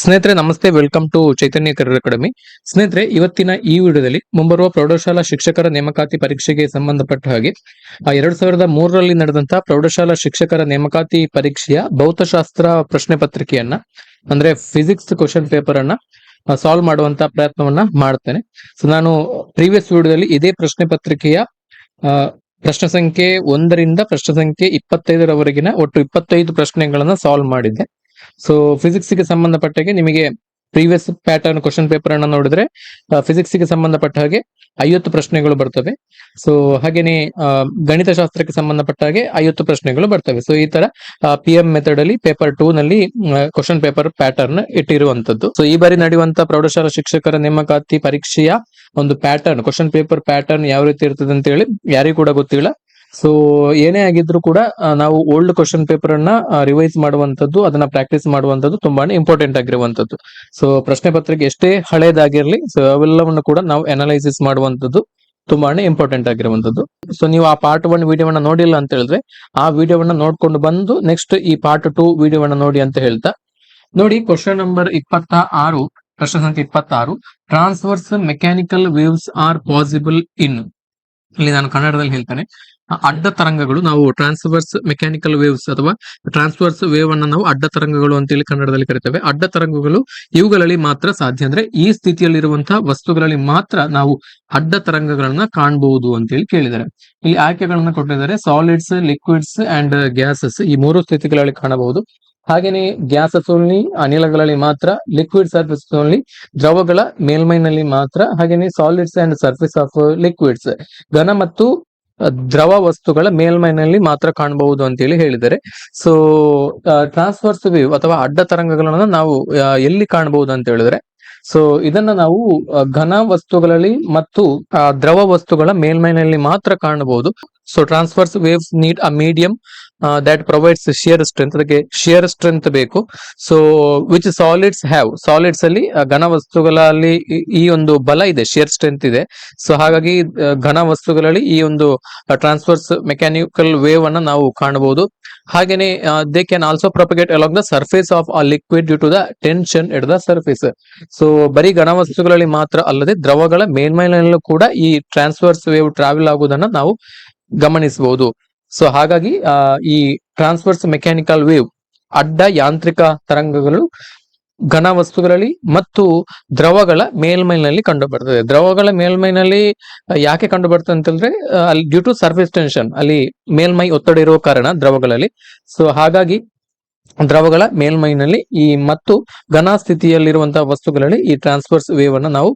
ಸ್ನೇಹಿತರೆ ನಮಸ್ತೆ, welcome to Chaitanya career academy. ಸ್ನೇಹಿತರೆ, ಇವತ್ತಿನ ಈ ವಿಡಿಯೋದಲ್ಲಿ ಮುಂಬರುವ ಪ್ರೌಢಶಾಲಾ ಶಿಕ್ಷಕರ ನೇಮಕಾತಿ ಪರೀಕ್ಷೆಗೆ ಸಂಬಂಧಪಟ್ಟ ಹಾಗೆ 2003ರಲ್ಲಿ ನಡೆದಂತಹ ಪ್ರೌಢಶಾಲಾ ಶಿಕ್ಷಕರ ನೇಮಕಾತಿ ಪರೀಕ್ಷೆಯ ಭೌತಶಾಸ್ತ್ರ ಪ್ರಶ್ನೆ ಪತ್ರಿಕೆಯನ್ನ ಅಂದ್ರೆ ಫಿಸಿಕ್ಸ್ ಕ್ವಶನ್ ಪೇಪರ್ ಅನ್ನ ಸಾಲ್ವ್ ಮಾಡುವಂತ ಪ್ರಯತ್ನವನ್ನ ಮಾಡ್ತೇನೆ. ಸೊ ನಾನು ಪ್ರೀವಿಯಸ್ ವಿಡಿಯೋದಲ್ಲಿ ಇದೇ ಪ್ರಶ್ನೆ ಪತ್ರಿಕೆಯ ಪ್ರಶ್ನೆ ಸಂಖ್ಯೆ 1ರಿಂದ ಪ್ರಶ್ನೆ ಸಂಖ್ಯೆ 25ರವರೆಗಿನ ಒಟ್ಟು 25 ಪ್ರಶ್ನೆಗಳನ್ನ ಸಾಲ್ವ್ ಮಾಡಿದ್ದೆ. ಸೊ ಫಿಸಿಕ್ಸ್ ಗೆ ಸಂಬಂಧಪಟ್ಟಾಗೆ ನಿಮಗೆ ಪ್ರೀವಿಯಸ್ ಪ್ಯಾಟರ್ನ್ ಕ್ವಶನ್ ಪೇಪರ್ ಅನ್ನ ನೋಡಿದ್ರೆ ಫಿಸಿಕ್ಸ್ ಗೆ ಸಂಬಂಧಪಟ್ಟ ಹಾಗೆ 50 ಪ್ರಶ್ನೆಗಳು ಬರ್ತವೆ. ಸೊ ಹಾಗೇನೆ ಗಣಿತಶಾಸ್ತ್ರಕ್ಕೆ ಸಂಬಂಧಪಟ್ಟ ಹಾಗೆ 50 ಪ್ರಶ್ನೆಗಳು ಬರ್ತವೆ. ಸೊ ಈ ತರ PM ಮೆಥಡ್ ಅಲ್ಲಿ ಪೇಪರ್ 2 ನಲ್ಲಿ ಕ್ವಶನ್ ಪೇಪರ್ ಪ್ಯಾಟರ್ನ್ ಇಟ್ಟಿರುವಂತದ್ದು. ಸೊ ಈ ಬಾರಿ ನಡೆಯುವಂತ ಪ್ರೌಢಶಾಲಾ ಶಿಕ್ಷಕರ ನೇಮಕಾತಿ ಪರೀಕ್ಷೆಯ ಒಂದು ಪ್ಯಾಟರ್ನ್, ಕ್ವಶನ್ ಪೇಪರ್ ಪ್ಯಾಟರ್ನ್ ಯಾವ ರೀತಿ ಇರ್ತದೆ ಅಂತ ಹೇಳಿ ಯಾರಿಗೂ ಕೂಡ ಗೊತ್ತಿಲ್ಲ. ಸೊ ಏನೇ ಆಗಿದ್ರು ಕೂಡ ನಾವು ಓಲ್ಡ್ ಕ್ವಶನ್ ಪೇಪರ್ ಅನ್ನ ರಿವೈಸ್ ಮಾಡುವಂತದ್ದು, ಅದನ್ನ ಪ್ರಾಕ್ಟೀಸ್ ಮಾಡುವಂತದ್ದು ತುಂಬಾನೇ ಇಂಪಾರ್ಟೆಂಟ್ ಆಗಿರುವಂತದ್ದು. ಸೊ ಪ್ರಶ್ನೆ ಪತ್ರಿಕೆ ಎಷ್ಟೇ ಹಳೇದಾಗಿರ್ಲಿ, ಸೊ ಅವೆಲ್ಲವನ್ನು ಕೂಡ ನಾವು ಅನಲೈಸಿಸ್ ಮಾಡುವಂತದ್ದು ತುಂಬಾನೇ ಇಂಪಾರ್ಟೆಂಟ್ ಆಗಿರುವಂತದ್ದು. ಸೊ ನೀವು ಆ ಪಾರ್ಟ್ 1 ವಿಡಿಯೋವನ್ನ ನೋಡಿಲ್ಲ ಅಂತ ಹೇಳಿದ್ರೆ ಆ ವಿಡಿಯೋವನ್ನ ನೋಡ್ಕೊಂಡು ಬಂದು ನೆಕ್ಸ್ಟ್ ಈ ಪಾರ್ಟ್ 2 ವಿಡಿಯೋವನ್ನ ನೋಡಿ ಅಂತ ಹೇಳ್ತಾ, ನೋಡಿ ಕ್ವಶನ್ ನಂಬರ್ 26, ಪ್ರಶ್ನೆ ಸಂಖ್ಯೆ 26, transverse mechanical waves R possible in. ಇಲ್ಲಿ ನಾನು ಕನ್ನಡದಲ್ಲಿ ಹೇಳ್ತೇನೆ, ಅಡ್ಡ ತರಂಗಗಳು, ನಾವು ಟ್ರಾನ್ಸ್ವರ್ಸ್ ಮೆಕ್ಯಾನಿಕಲ್ ವೇವ್ಸ್ ಅಥವಾ ಟ್ರಾನ್ಸ್ವರ್ಸ್ ವೇವ್ ಅನ್ನ ನಾವು ಅಡ್ಡ ತರಂಗಗಳು ಅಂತೇಳಿ ಕನ್ನಡದಲ್ಲಿ ಕರಿತೇವೆ. ಅಡ್ಡ ತರಂಗಗಳು ಇವುಗಳಲ್ಲಿ ಮಾತ್ರ ಸಾಧ್ಯ, ಅಂದ್ರೆ ಈ ಸ್ಥಿತಿಯಲ್ಲಿರುವಂತಹ ವಸ್ತುಗಳಲ್ಲಿ ಮಾತ್ರ ನಾವು ಅಡ್ಡ ತರಂಗಗಳನ್ನ ಕಾಣಬಹುದು ಅಂತೇಳಿ ಕೇಳಿದ್ದಾರೆ. ಇಲ್ಲಿ ಆಯ್ಕೆಗಳನ್ನ ಕೊಟ್ಟಿದ್ದಾರೆ, ಸಾಲಿಡ್ಸ್, ಲಿಕ್ವಿಡ್ಸ್ ಅಂಡ್ ಗ್ಯಾಸಸ್, ಈ 3 ಸ್ಥಿತಿಗಳಲ್ಲಿ ಕಾಣಬಹುದು. ಹಾಗೇನೆ ಗ್ಯಾಸಸ್ ಓನ್ಲಿ, ಅನಿಲಗಳಲ್ಲಿ ಮಾತ್ರ, ಲಿಕ್ವಿಡ್ ಸರ್ಫೇಸ್ ಓನ್ಲಿ, ದ್ರವಗಳ ಮೇಲ್ಮೈನಲ್ಲಿ ಮಾತ್ರ, ಹಾಗೇನೆ solids and surface of liquids, ಘನ ಮತ್ತು ದ್ರವ ವಸ್ತುಗಳ ಮೇಲ್ಮೈನಲ್ಲಿ ಮಾತ್ರ ಕಾಣಬಹುದು ಅಂತೇಳಿ ಹೇಳಿದ್ದಾರೆ. ಸೊ ಟ್ರಾನ್ಸ್ವರ್ಸ್ ವೇವ್ ಅಥವಾ ಅಡ್ಡ ತರಂಗಗಳನ್ನ ನಾವು ಎಲ್ಲಿ ಕಾಣಬಹುದು ಅಂತ ಹೇಳಿದ್ರೆ, ಸೊ ಇದನ್ನ ನಾವು ಘನ ವಸ್ತುಗಳಲ್ಲಿ ಮತ್ತು ದ್ರವ ವಸ್ತುಗಳ ಮೇಲ್ಮೈನಲ್ಲಿ ಮಾತ್ರ ಕಾಣಬಹುದು. So transverse waves need a medium that provides shear strength, ಅದಕ್ಕೆ ಶಿಯರ್ ಸ್ಟ್ರೆಂತ್ ಬೇಕು. So which solids have, solids ಅಲ್ಲಿ ಘನ ವಸ್ತುಗಳಲ್ಲಿ ಈ ಒಂದು ಬಲ ಇದೆ, ಶಿಯರ್ ಸ್ಟ್ರೆಂತ್ ಇದೆ. ಸೊ ಹಾಗಾಗಿ ಘನ ವಸ್ತುಗಳಲ್ಲಿ ಈ ಒಂದು ಟ್ರಾನ್ಸ್ವರ್ಸ್ ಮೆಕ್ಯಾನಿಕಲ್ ವೇವ್ ಅನ್ನ ನಾವು ಕಾಣಬಹುದು. ಹಾಗೇನೆ they can also propagate along the surface of a liquid due to the tension at the surface. So ಬರೀ ಘನವಸ್ತುಗಳಲ್ಲಿ ಮಾತ್ರ ಅಲ್ಲದೆ ದ್ರವಗಳ ಮೇಲ್ಮೈನಲ್ಲೂ ಕೂಡ ಈ ಟ್ರಾನ್ಸ್ವರ್ಸ್ ವೇವ್ ಟ್ರಾವೆಲ್ ಆಗುವುದನ್ನ ನಾವು ಗಮನಿಸಬಹುದು. ಸೊ ಹಾಗಾಗಿ ಈ ಟ್ರಾನ್ಸ್ವರ್ಸ್ ಮೆಕ್ಯಾನಿಕಲ್ ವೇವ್, ಅಡ್ಡ ಯಾಂತ್ರಿಕ ತರಂಗಗಳು ಘನ ವಸ್ತುಗಳಲ್ಲಿ ಮತ್ತು ದ್ರವಗಳ ಮೇಲ್ಮೈನಲ್ಲಿ ಕಂಡು ಬರ್ತದೆ. ದ್ರವಗಳ ಮೇಲ್ಮೈನಲ್ಲಿ ಯಾಕೆ ಕಂಡು ಬರ್ತದೆ ಅಂತಂದ್ರೆ, ಅಲ್ಲಿ ಡ್ಯೂ ಟು ಸರ್ಫೇಸ್ ಟೆನ್ಷನ್, ಅಲ್ಲಿ ಮೇಲ್ಮೈ ಒತ್ತಡ ಇರುವ ಕಾರಣ ದ್ರವಗಳಲ್ಲಿ. ಸೊ ಹಾಗಾಗಿ ದ್ರವಗಳ ಮೇಲ್ಮೈನಲ್ಲಿ ಈ ಮತ್ತು ಘನ ಸ್ಥಿತಿಯಲ್ಲಿರುವಂತಹ ವಸ್ತುಗಳಲ್ಲಿ ಈ ಟ್ರಾನ್ಸ್ವರ್ಸ್ ವೇವ್ ಅನ್ನ ನಾವು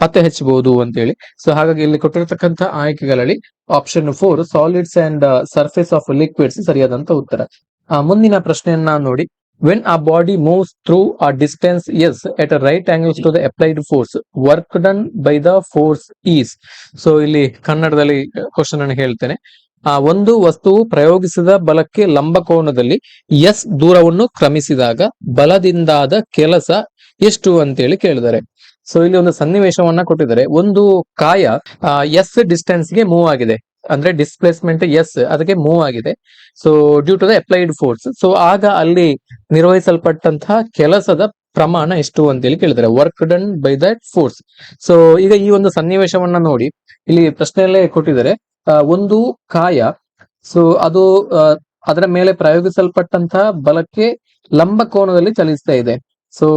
ಪತ್ತೆ ಹಚ್ಚಬಹುದು ಅಂತೇಳಿ. ಸೊ ಹಾಗಾಗಿ ಇಲ್ಲಿ ಕೊಟ್ಟಿರತಕ್ಕಂತ ಆಯ್ಕೆಗಳಲ್ಲಿ option 4 solids and surface of liquids ಸರಿಯಾದಂತ ಉತ್ತರ. ಮುಂದಿನ ಪ್ರಶ್ನೆಯನ್ನ ನೋಡಿ, when a body moves through a distance S at right angles to the applied force, work done by the force is. So ಇಲ್ಲಿ ಕನ್ನಡದಲ್ಲಿ ಕ್ವಶನ್ ಅನ್ನು ಹೇಳ್ತೇನೆ. ಒಂದು ವಸ್ತುವು ಪ್ರಯೋಗಿಸಿದ ಬಲಕ್ಕೆ ಲಂಬಕೋನದಲ್ಲಿ ಎಸ್ ದೂರವನ್ನು ಕ್ರಮಿಸಿದಾಗ ಬಲದಿಂದಾದ ಕೆಲಸ ಎಷ್ಟು ಅಂತೇಳಿ ಕೇಳಿದ್ದಾರೆ. ಸೊ ಇಲ್ಲಿ ಒಂದು ಸನ್ನಿವೇಶವನ್ನ ಕೊಟ್ಟಿದ್ದಾರೆ. ಒಂದು ಕಾಯ ಎಸ್ ಡಿಸ್ಟೆನ್ಸ್ ಗೆ ಮೂವ್ ಆಗಿದೆ, ಅಂದ್ರೆ ಡಿಸ್ಪ್ಲೇಸ್ಮೆಂಟ್ ಎಸ್ ಅದಕ್ಕೆ ಮೂವ್ ಆಗಿದೆ. So due to the applied force, so ಆಗ ಅಲ್ಲಿ ನಿರ್ವಹಿಸಲ್ಪಟ್ಟಂತಹ ಕೆಲಸದ ಪ್ರಮಾಣ ಎಷ್ಟು ಅಂತೇಳಿ ಕೇಳಿದ್ದಾರೆ, work done by that force. So ಈಗ ಈ ಒಂದು ಸನ್ನಿವೇಶವನ್ನ ನೋಡಿ, ಇಲ್ಲಿ ಪ್ರಶ್ನೆಯಲ್ಲೇ ಕೊಟ್ಟಿದ್ದಾರೆ, ಒಂದು ಕಾಯ, ಸೊ ಅದು ಅದರ ಮೇಲೆ ಪ್ರಯೋಗಿಸಲ್ಪಟ್ಟಂತಹ ಬಲಕ್ಕೆ ಲಂಬ ಕೋನದಲ್ಲಿ ಚಲಿಸ್ತಾ ಇದೆ. ಸೊ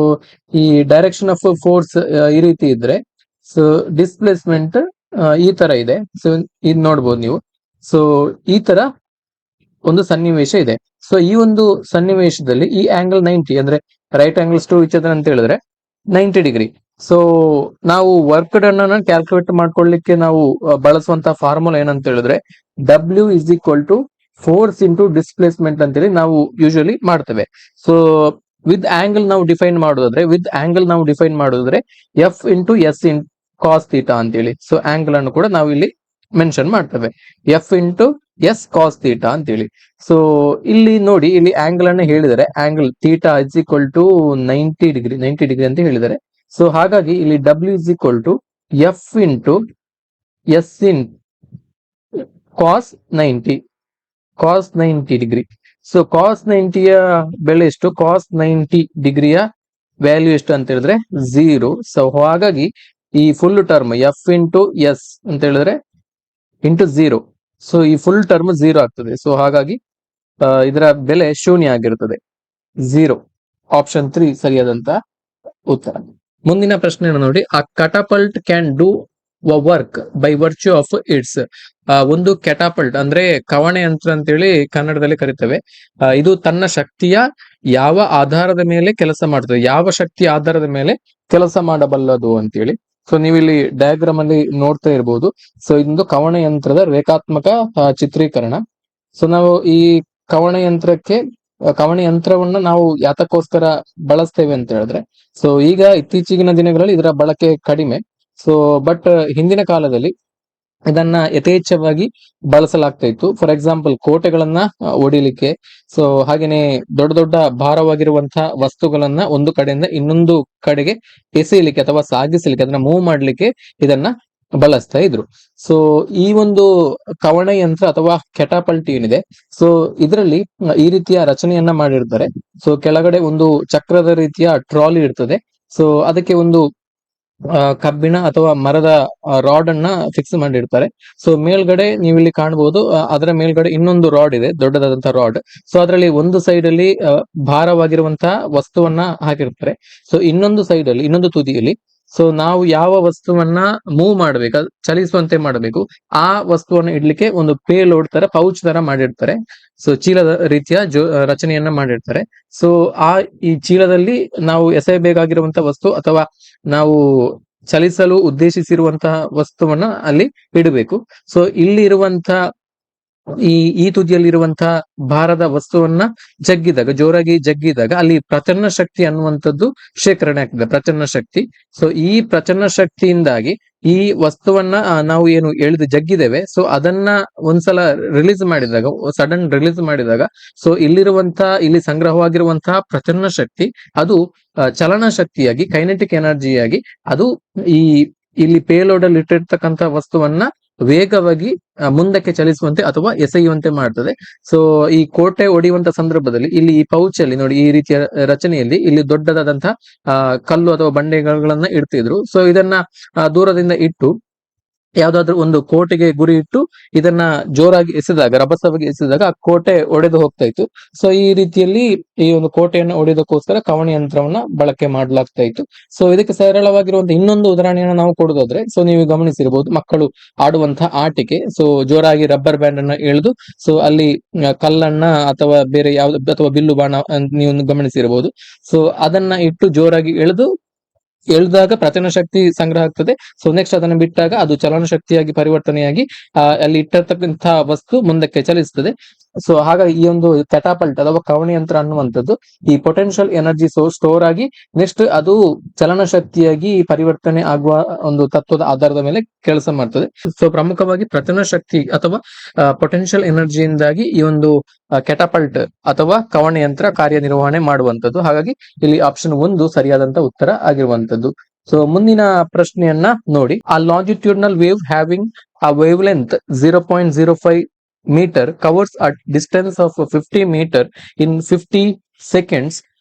ಈ ಡೈರೆಕ್ಷನ್ ಆಫ್ ಫೋರ್ಸ್ ಈ ರೀತಿ ಇದ್ರೆ, ಸೊ ಡಿಸ್ಪ್ಲೇಸ್ಮೆಂಟ್ ಈ ತರ ಇದೆ. ಸೊ ಇದು ನೋಡ್ಬೋದು ನೀವು. ಸೊ ಈ ತರ ಒಂದು ಸನ್ನಿವೇಶ ಇದೆ. ಸೊ ಈ ಒಂದು ಸನ್ನಿವೇಶದಲ್ಲಿ ಈ ಆಂಗಲ್ 90, ಅಂದ್ರೆ right angles to each other ಅಂತ ಹೇಳಿದ್ರೆ 90 ಡಿಗ್ರಿ. ಸೊ ನಾವು ವರ್ಕ್ ಡನ್ ಅನ್ನ ಕ್ಯಾಲ್ಕುಲೇಟ್ ಮಾಡ್ಕೊಳ್ಳಿಕ್ಕೆ ನಾವು ಬಳಸುವಂತಹ ಫಾರ್ಮುಲಾ ಏನಂತ ಹೇಳಿದ್ರೆ, W is equal to force into displacement ಅಂತೇಳಿ ನಾವು ಯೂಶಲಿ ಮಾಡ್ತೇವೆ. ಸೊ ವಿತ್ ಆಂಗಲ್ ನಾವು ಡಿಫೈನ್ ಮಾಡೋದಾದ್ರೆ F into S in cos theta ಅಂತೇಳಿ. ಸೊ ಆಂಗಲ್ ಅನ್ನು ಕೂಡ ನಾವು ಇಲ್ಲಿ ಮೆನ್ಷನ್ ಮಾಡ್ತೇವೆ, F into S cos theta ಅಂತೇಳಿ. ಸೊ ಇಲ್ಲಿ ನೋಡಿ, ಇಲ್ಲಿ ಆಂಗಲ್ ಅನ್ನ ಹೇಳಿದರೆ, angle theta is equal to 90 degree ಅಂತ ಹೇಳಿದ್ದಾರೆ. ಸೊ ಹಾಗಾಗಿ ಇಲ್ಲಿ W is equal to F into S in cos 90 degree. So cos 90ಯ ಬೆಲೆ ಎಷ್ಟು, ಕಾಸ್ 90 ಡಿಗ್ರಿಯ ವ್ಯಾಲ್ಯೂ ಎಷ್ಟು ಅಂತ ಹೇಳಿದ್ರೆ 0. ಸೊ ಹಾಗಾಗಿ ಈ full term F into S ಅಂತ ಹೇಳಿದ್ರೆ ಇಂಟು 0. ಸೊ ಈ ಫುಲ್ ಟರ್ಮ್ 0 ಆಗ್ತದೆ. ಸೊ ಹಾಗಾಗಿ ಇದರ ಬೆಲೆ ಶೂನ್ಯ ಆಗಿರುತ್ತದೆ, 0. ಆಪ್ಷನ್ 3 ಸರಿಯಾದಂತ ಉತ್ತರ. ಮುಂದಿನ ಪ್ರಶ್ನೆಯನ್ನು ನೋಡಿ, a catapult can do work by virtue of its. ಒಂದು ಕೆಟಾಪಲ್ಟ್ ಅಂದ್ರೆ ಕವಣೆ ಯಂತ್ರ ಅಂತೇಳಿ ಕನ್ನಡದಲ್ಲಿ ಕರಿತೇವೆ. ಇದು ತನ್ನ ಶಕ್ತಿಯ ಯಾವ ಆಧಾರದ ಮೇಲೆ ಕೆಲಸ ಮಾಡ್ತದೆ, ಯಾವ ಶಕ್ತಿಯ ಆಧಾರದ ಮೇಲೆ ಕೆಲಸ ಮಾಡಬಲ್ಲದು ಅಂತೇಳಿ. ಸೊ ನೀವು ಇಲ್ಲಿ ಡಯಾಗ್ರಾಮ್ ಅಲ್ಲಿ ನೋಡ್ತಾ ಇರಬಹುದು. ಸೊ ಇದೊಂದು ಕವಣೆ ಯಂತ್ರದ ರೇಖಾತ್ಮಕ ಚಿತ್ರೀಕರಣ. ಸೊ ನಾವು ಈ ಕವಣೆ ಯಂತ್ರವನ್ನ ನಾವು ಯಾತಕ್ಕೋಸ್ಕರ ಬಳಸ್ತೇವೆ ಅಂತ ಹೇಳಿದ್ರೆ, ಸೊ ಈಗ ಇತ್ತೀಚಿನ ದಿನಗಳಲ್ಲಿ ಇದರ ಬಳಕೆ ಕಡಿಮೆ. ಸೊ ಬಟ್ ಹಿಂದಿನ ಕಾಲದಲ್ಲಿ ಇದನ್ನ ಯಥೇಚ್ಛವಾಗಿ ಬಳಸಲಾಗ್ತಾ ಇತ್ತು. ಫಾರ್ ಎಕ್ಸಾಂಪಲ್ ಕೋಟೆಗಳನ್ನ ಒಡಿಲಿಕ್ಕೆ, ಸೊ ಹಾಗೇನೆ ದೊಡ್ಡ ದೊಡ್ಡ ಭಾರವಾಗಿರುವಂತಹ ವಸ್ತುಗಳನ್ನ ಒಂದು ಕಡೆಯಿಂದ ಇನ್ನೊಂದು ಕಡೆಗೆ ಎಸೆಯಲಿಕ್ಕೆ ಅಥವಾ ಸಾಗಿಸಲಿಕ್ಕೆ, ಅದನ್ನ ಮೂವ್ ಮಾಡ್ಲಿಕ್ಕೆ ಇದನ್ನ ಬಳಸ್ತಾ ಇದ್ರು. ಸೊ ಈ ಒಂದು ಕವಣೆ ಯಂತ್ರ ಅಥವಾ ಕೆಟಾಪಲ್ಟ್ ಏನಿದೆ, ಸೊ ಇದರಲ್ಲಿ ಈ ರೀತಿಯ ರಚನೆಯನ್ನ ಮಾಡಿರ್ತಾರೆ. ಸೊ ಕೆಳಗಡೆ ಒಂದು ಚಕ್ರದ ರೀತಿಯ ಟ್ರಾಲಿ ಇರ್ತದೆ. ಸೊ ಅದಕ್ಕೆ ಒಂದು ಕಬ್ಬಿಣ ಅಥವಾ ಮರದ ರಾಡ್ ಅನ್ನ ಫಿಕ್ಸ್ ಮಾಡಿರ್ತಾರೆ. ಸೊ ಮೇಲ್ಗಡೆ ನೀವು ಇಲ್ಲಿ ಕಾಣಬಹುದು, ಅದರ ಮೇಲ್ಗಡೆ ಇನ್ನೊಂದು ರಾಡ್ ಇದೆ, ದೊಡ್ಡದಾದಂತಹ ರಾಡ್. ಸೊ ಅದರಲ್ಲಿ ಒಂದು ಸೈಡ್ ಅಲ್ಲಿ ಭಾರವಾಗಿರುವಂತಹ ವಸ್ತುವನ್ನ ಹಾಕಿರ್ತಾರೆ. ಸೊ ಇನ್ನೊಂದು ಸೈಡ್ ಅಲ್ಲಿ, ಇನ್ನೊಂದು ತುದಿಯಲ್ಲಿ, ಸೊ ನಾವು ಯಾವ ವಸ್ತುವನ್ನ ಮೂವ್ ಮಾಡ್ಬೇಕು, ಚಲಿಸುವಂತೆ ಮಾಡಬೇಕು, ಆ ವಸ್ತುವನ್ನ ಇಡ್ಲಿಕ್ಕೆ ಒಂದು ಪೇಲೋಡ್ ತರ ಪೌಚ್ ತರ ಮಾಡಿರ್ತಾರೆ. ಸೊ ಚೀಲದ ರೀತಿಯ ರಚನೆಯನ್ನ ಮಾಡಿರ್ತಾರೆ. ಸೊ ಈ ಚೀಲದಲ್ಲಿ ನಾವು ಎಸೆಯಬೇಕಾಗಿರುವಂತಹ ವಸ್ತು ಅಥವಾ ನಾವು ಚಲಿಸಲು ಉದ್ದೇಶಿಸಿರುವಂತಹ ವಸ್ತುವನ್ನ ಅಲ್ಲಿ ಇಡಬೇಕು. ಸೊ ಇಲ್ಲಿ ಇರುವಂತಹ ಈ ತುದಿಯಲ್ಲಿರುವಂತಹ ಭಾರದ ವಸ್ತುವನ್ನ ಜೋರಾಗಿ ಜಗ್ಗಿದಾಗ ಅಲ್ಲಿ ಪ್ರಚನ್ನ ಶಕ್ತಿ ಅನ್ನುವಂಥದ್ದು ಶೇಖರಣೆ ಆಗ್ತದೆ, ಪ್ರಚನ್ನ ಶಕ್ತಿ. ಸೊ ಈ ಪ್ರಚನ್ನ ಶಕ್ತಿಯಿಂದಾಗಿ ಈ ವಸ್ತುವನ್ನ ನಾವು ಏನು ಎಳೆದು ಜಗ್ಗಿದ್ದೇವೆ, ಸೊ ಅದನ್ನ ಒಂದ್ಸಲ ಸಡನ್ ರಿಲೀಸ್ ಮಾಡಿದಾಗ, ಸೊ ಇಲ್ಲಿ ಸಂಗ್ರಹವಾಗಿರುವಂತಹ ಪ್ರಚನ್ನ ಶಕ್ತಿ ಅದು ಚಲನ ಶಕ್ತಿಯಾಗಿ, ಕೈನೆಟಿಕ್ ಎನರ್ಜಿಯಾಗಿ ಅದು ಇಲ್ಲಿ ಪೇಲೋಡ್ ಅಲ್ಲಿ ಇಟ್ಟಿರ್ತಕ್ಕಂಥ ವಸ್ತುವನ್ನ ವೇಗವಾಗಿ ಮುಂದಕ್ಕೆ ಚಲಿಸುವಂತೆ ಅಥವಾ ಎಸೆಯುವಂತೆ ಮಾಡ್ತದೆ. ಸೊ ಈ ಕೋಟೆ ಒಡೆಯುವಂತ ಸಂದರ್ಭದಲ್ಲಿ ಇಲ್ಲಿ ಈ ಪೌಚ್ ಅಲ್ಲಿ ನೋಡಿ, ಈ ರೀತಿಯ ರಚನೆಯಲ್ಲಿ ಇಲ್ಲಿ ದೊಡ್ಡದಾದಂತಹ ಕಲ್ಲು ಅಥವಾ ಬಂಡೆಗಳನ್ನ ಇಡ್ತಿದ್ರು. ಸೊ ಇದನ್ನ ದೂರದಿಂದ ಇಟ್ಟು ಯಾವ್ದಾದ್ರು ಒಂದು ಕೋಟೆಗೆ ಗುರಿ ಇಟ್ಟು ಇದನ್ನ ಜೋರಾಗಿ ರಭಸವಾಗಿ ಎಸೆದಾಗ ಆ ಕೋಟೆ ಒಡೆದು ಹೋಗ್ತಾ ಇತ್ತು. ಸೊ ಈ ರೀತಿಯಲ್ಲಿ ಈ ಒಂದು ಕೋಟೆಯನ್ನು ಒಡೆಯೋದಕ್ಕೋಸ್ಕರ ಕವಣೆ ಯಂತ್ರವನ್ನ ಬಳಕೆ ಮಾಡಲಾಗ್ತಾ ಇತ್ತು. ಸೊ ಇದಕ್ಕೆ ಸರಳವಾಗಿರುವಂತಹ ಇನ್ನೊಂದು ಉದಾಹರಣೆಯನ್ನು ನಾವು ಕೊಡೋದಾದ್ರೆ, ಸೊ ನೀವು ಗಮನಿಸಿರಬಹುದು, ಮಕ್ಕಳು ಆಡುವಂತಹ ಆಟಿಕೆ. ಸೊ ಜೋರಾಗಿ ರಬ್ಬರ್ ಬ್ಯಾಂಡ್ ಅನ್ನ ಎಳೆದು, ಸೊ ಅಲ್ಲಿ ಕಲ್ಲನ್ನ ಅಥವಾ ಬೇರೆ ಯಾವ್ದು ಅಥವಾ ಬಿಲ್ಲು ಬಾಣ ನೀವು ಗಮನಿಸಿರಬಹುದು. ಸೊ ಅದನ್ನ ಇಟ್ಟು ಜೋರಾಗಿ ಎಳೆದಾಗ ಪ್ರಚನ ಶಕ್ತಿ ಸಂಗ್ರಹ ಆಗ್ತದೆ. ಸೊ ನೆಕ್ಸ್ಟ್ ಅದನ್ನು ಬಿಟ್ಟಾಗ ಅದು ಚಲನ ಶಕ್ತಿಯಾಗಿ ಪರಿವರ್ತನೆಯಾಗಿ ಅಲ್ಲಿ ಇಟ್ಟಿರ್ತಕ್ಕಂಥ ವಸ್ತು ಮುಂದಕ್ಕೆ ಚಲಿಸ್ತದೆ. ಸೊ ಹಾಗಾಗಿ ಈ ಒಂದು ಕೆಟಾಪಲ್ಟ್ ಅಥವಾ ಕವಣೆ ಯಂತ್ರ ಅನ್ನುವಂಥದ್ದು ಈ ಪೊಟೆನ್ಶಿಯಲ್ ಎನರ್ಜಿ ಸ್ಟೋರ್ ಆಗಿ ನೆಕ್ಸ್ಟ್ ಅದು ಚಲನ ಶಕ್ತಿಯಾಗಿ ಪರಿವರ್ತನೆ ಆಗುವ ಒಂದು ತತ್ವದ ಆಧಾರದ ಮೇಲೆ ಕೆಲಸ ಮಾಡ್ತದೆ. ಸೊ ಪ್ರಮುಖವಾಗಿ ಪ್ರಚನ ಶಕ್ತಿ ಅಥವಾ ಪೊಟೆನ್ಶಿಯಲ್ ಎನರ್ಜಿಯಿಂದಾಗಿ ಈ ಒಂದು ಕೆಟಾಪಲ್ಟ್ ಅಥವಾ ಕವಣೆ ಯಂತ್ರ ಕಾರ್ಯನಿರ್ವಹಣೆ ಮಾಡುವಂತದ್ದು. ಹಾಗಾಗಿ ಇಲ್ಲಿ ಆಪ್ಷನ್ 1 ಸರಿಯಾದಂತ ಉತ್ತರ ಆಗಿರುವಂತದ್ದು. ಸೊ ಮುಂದಿನ ಪ್ರಶ್ನೆಯನ್ನ ನೋಡಿ, ಆ longitudinal wave having a wavelength 0.05 meter covers a distance of 50 meter in 50 seconds.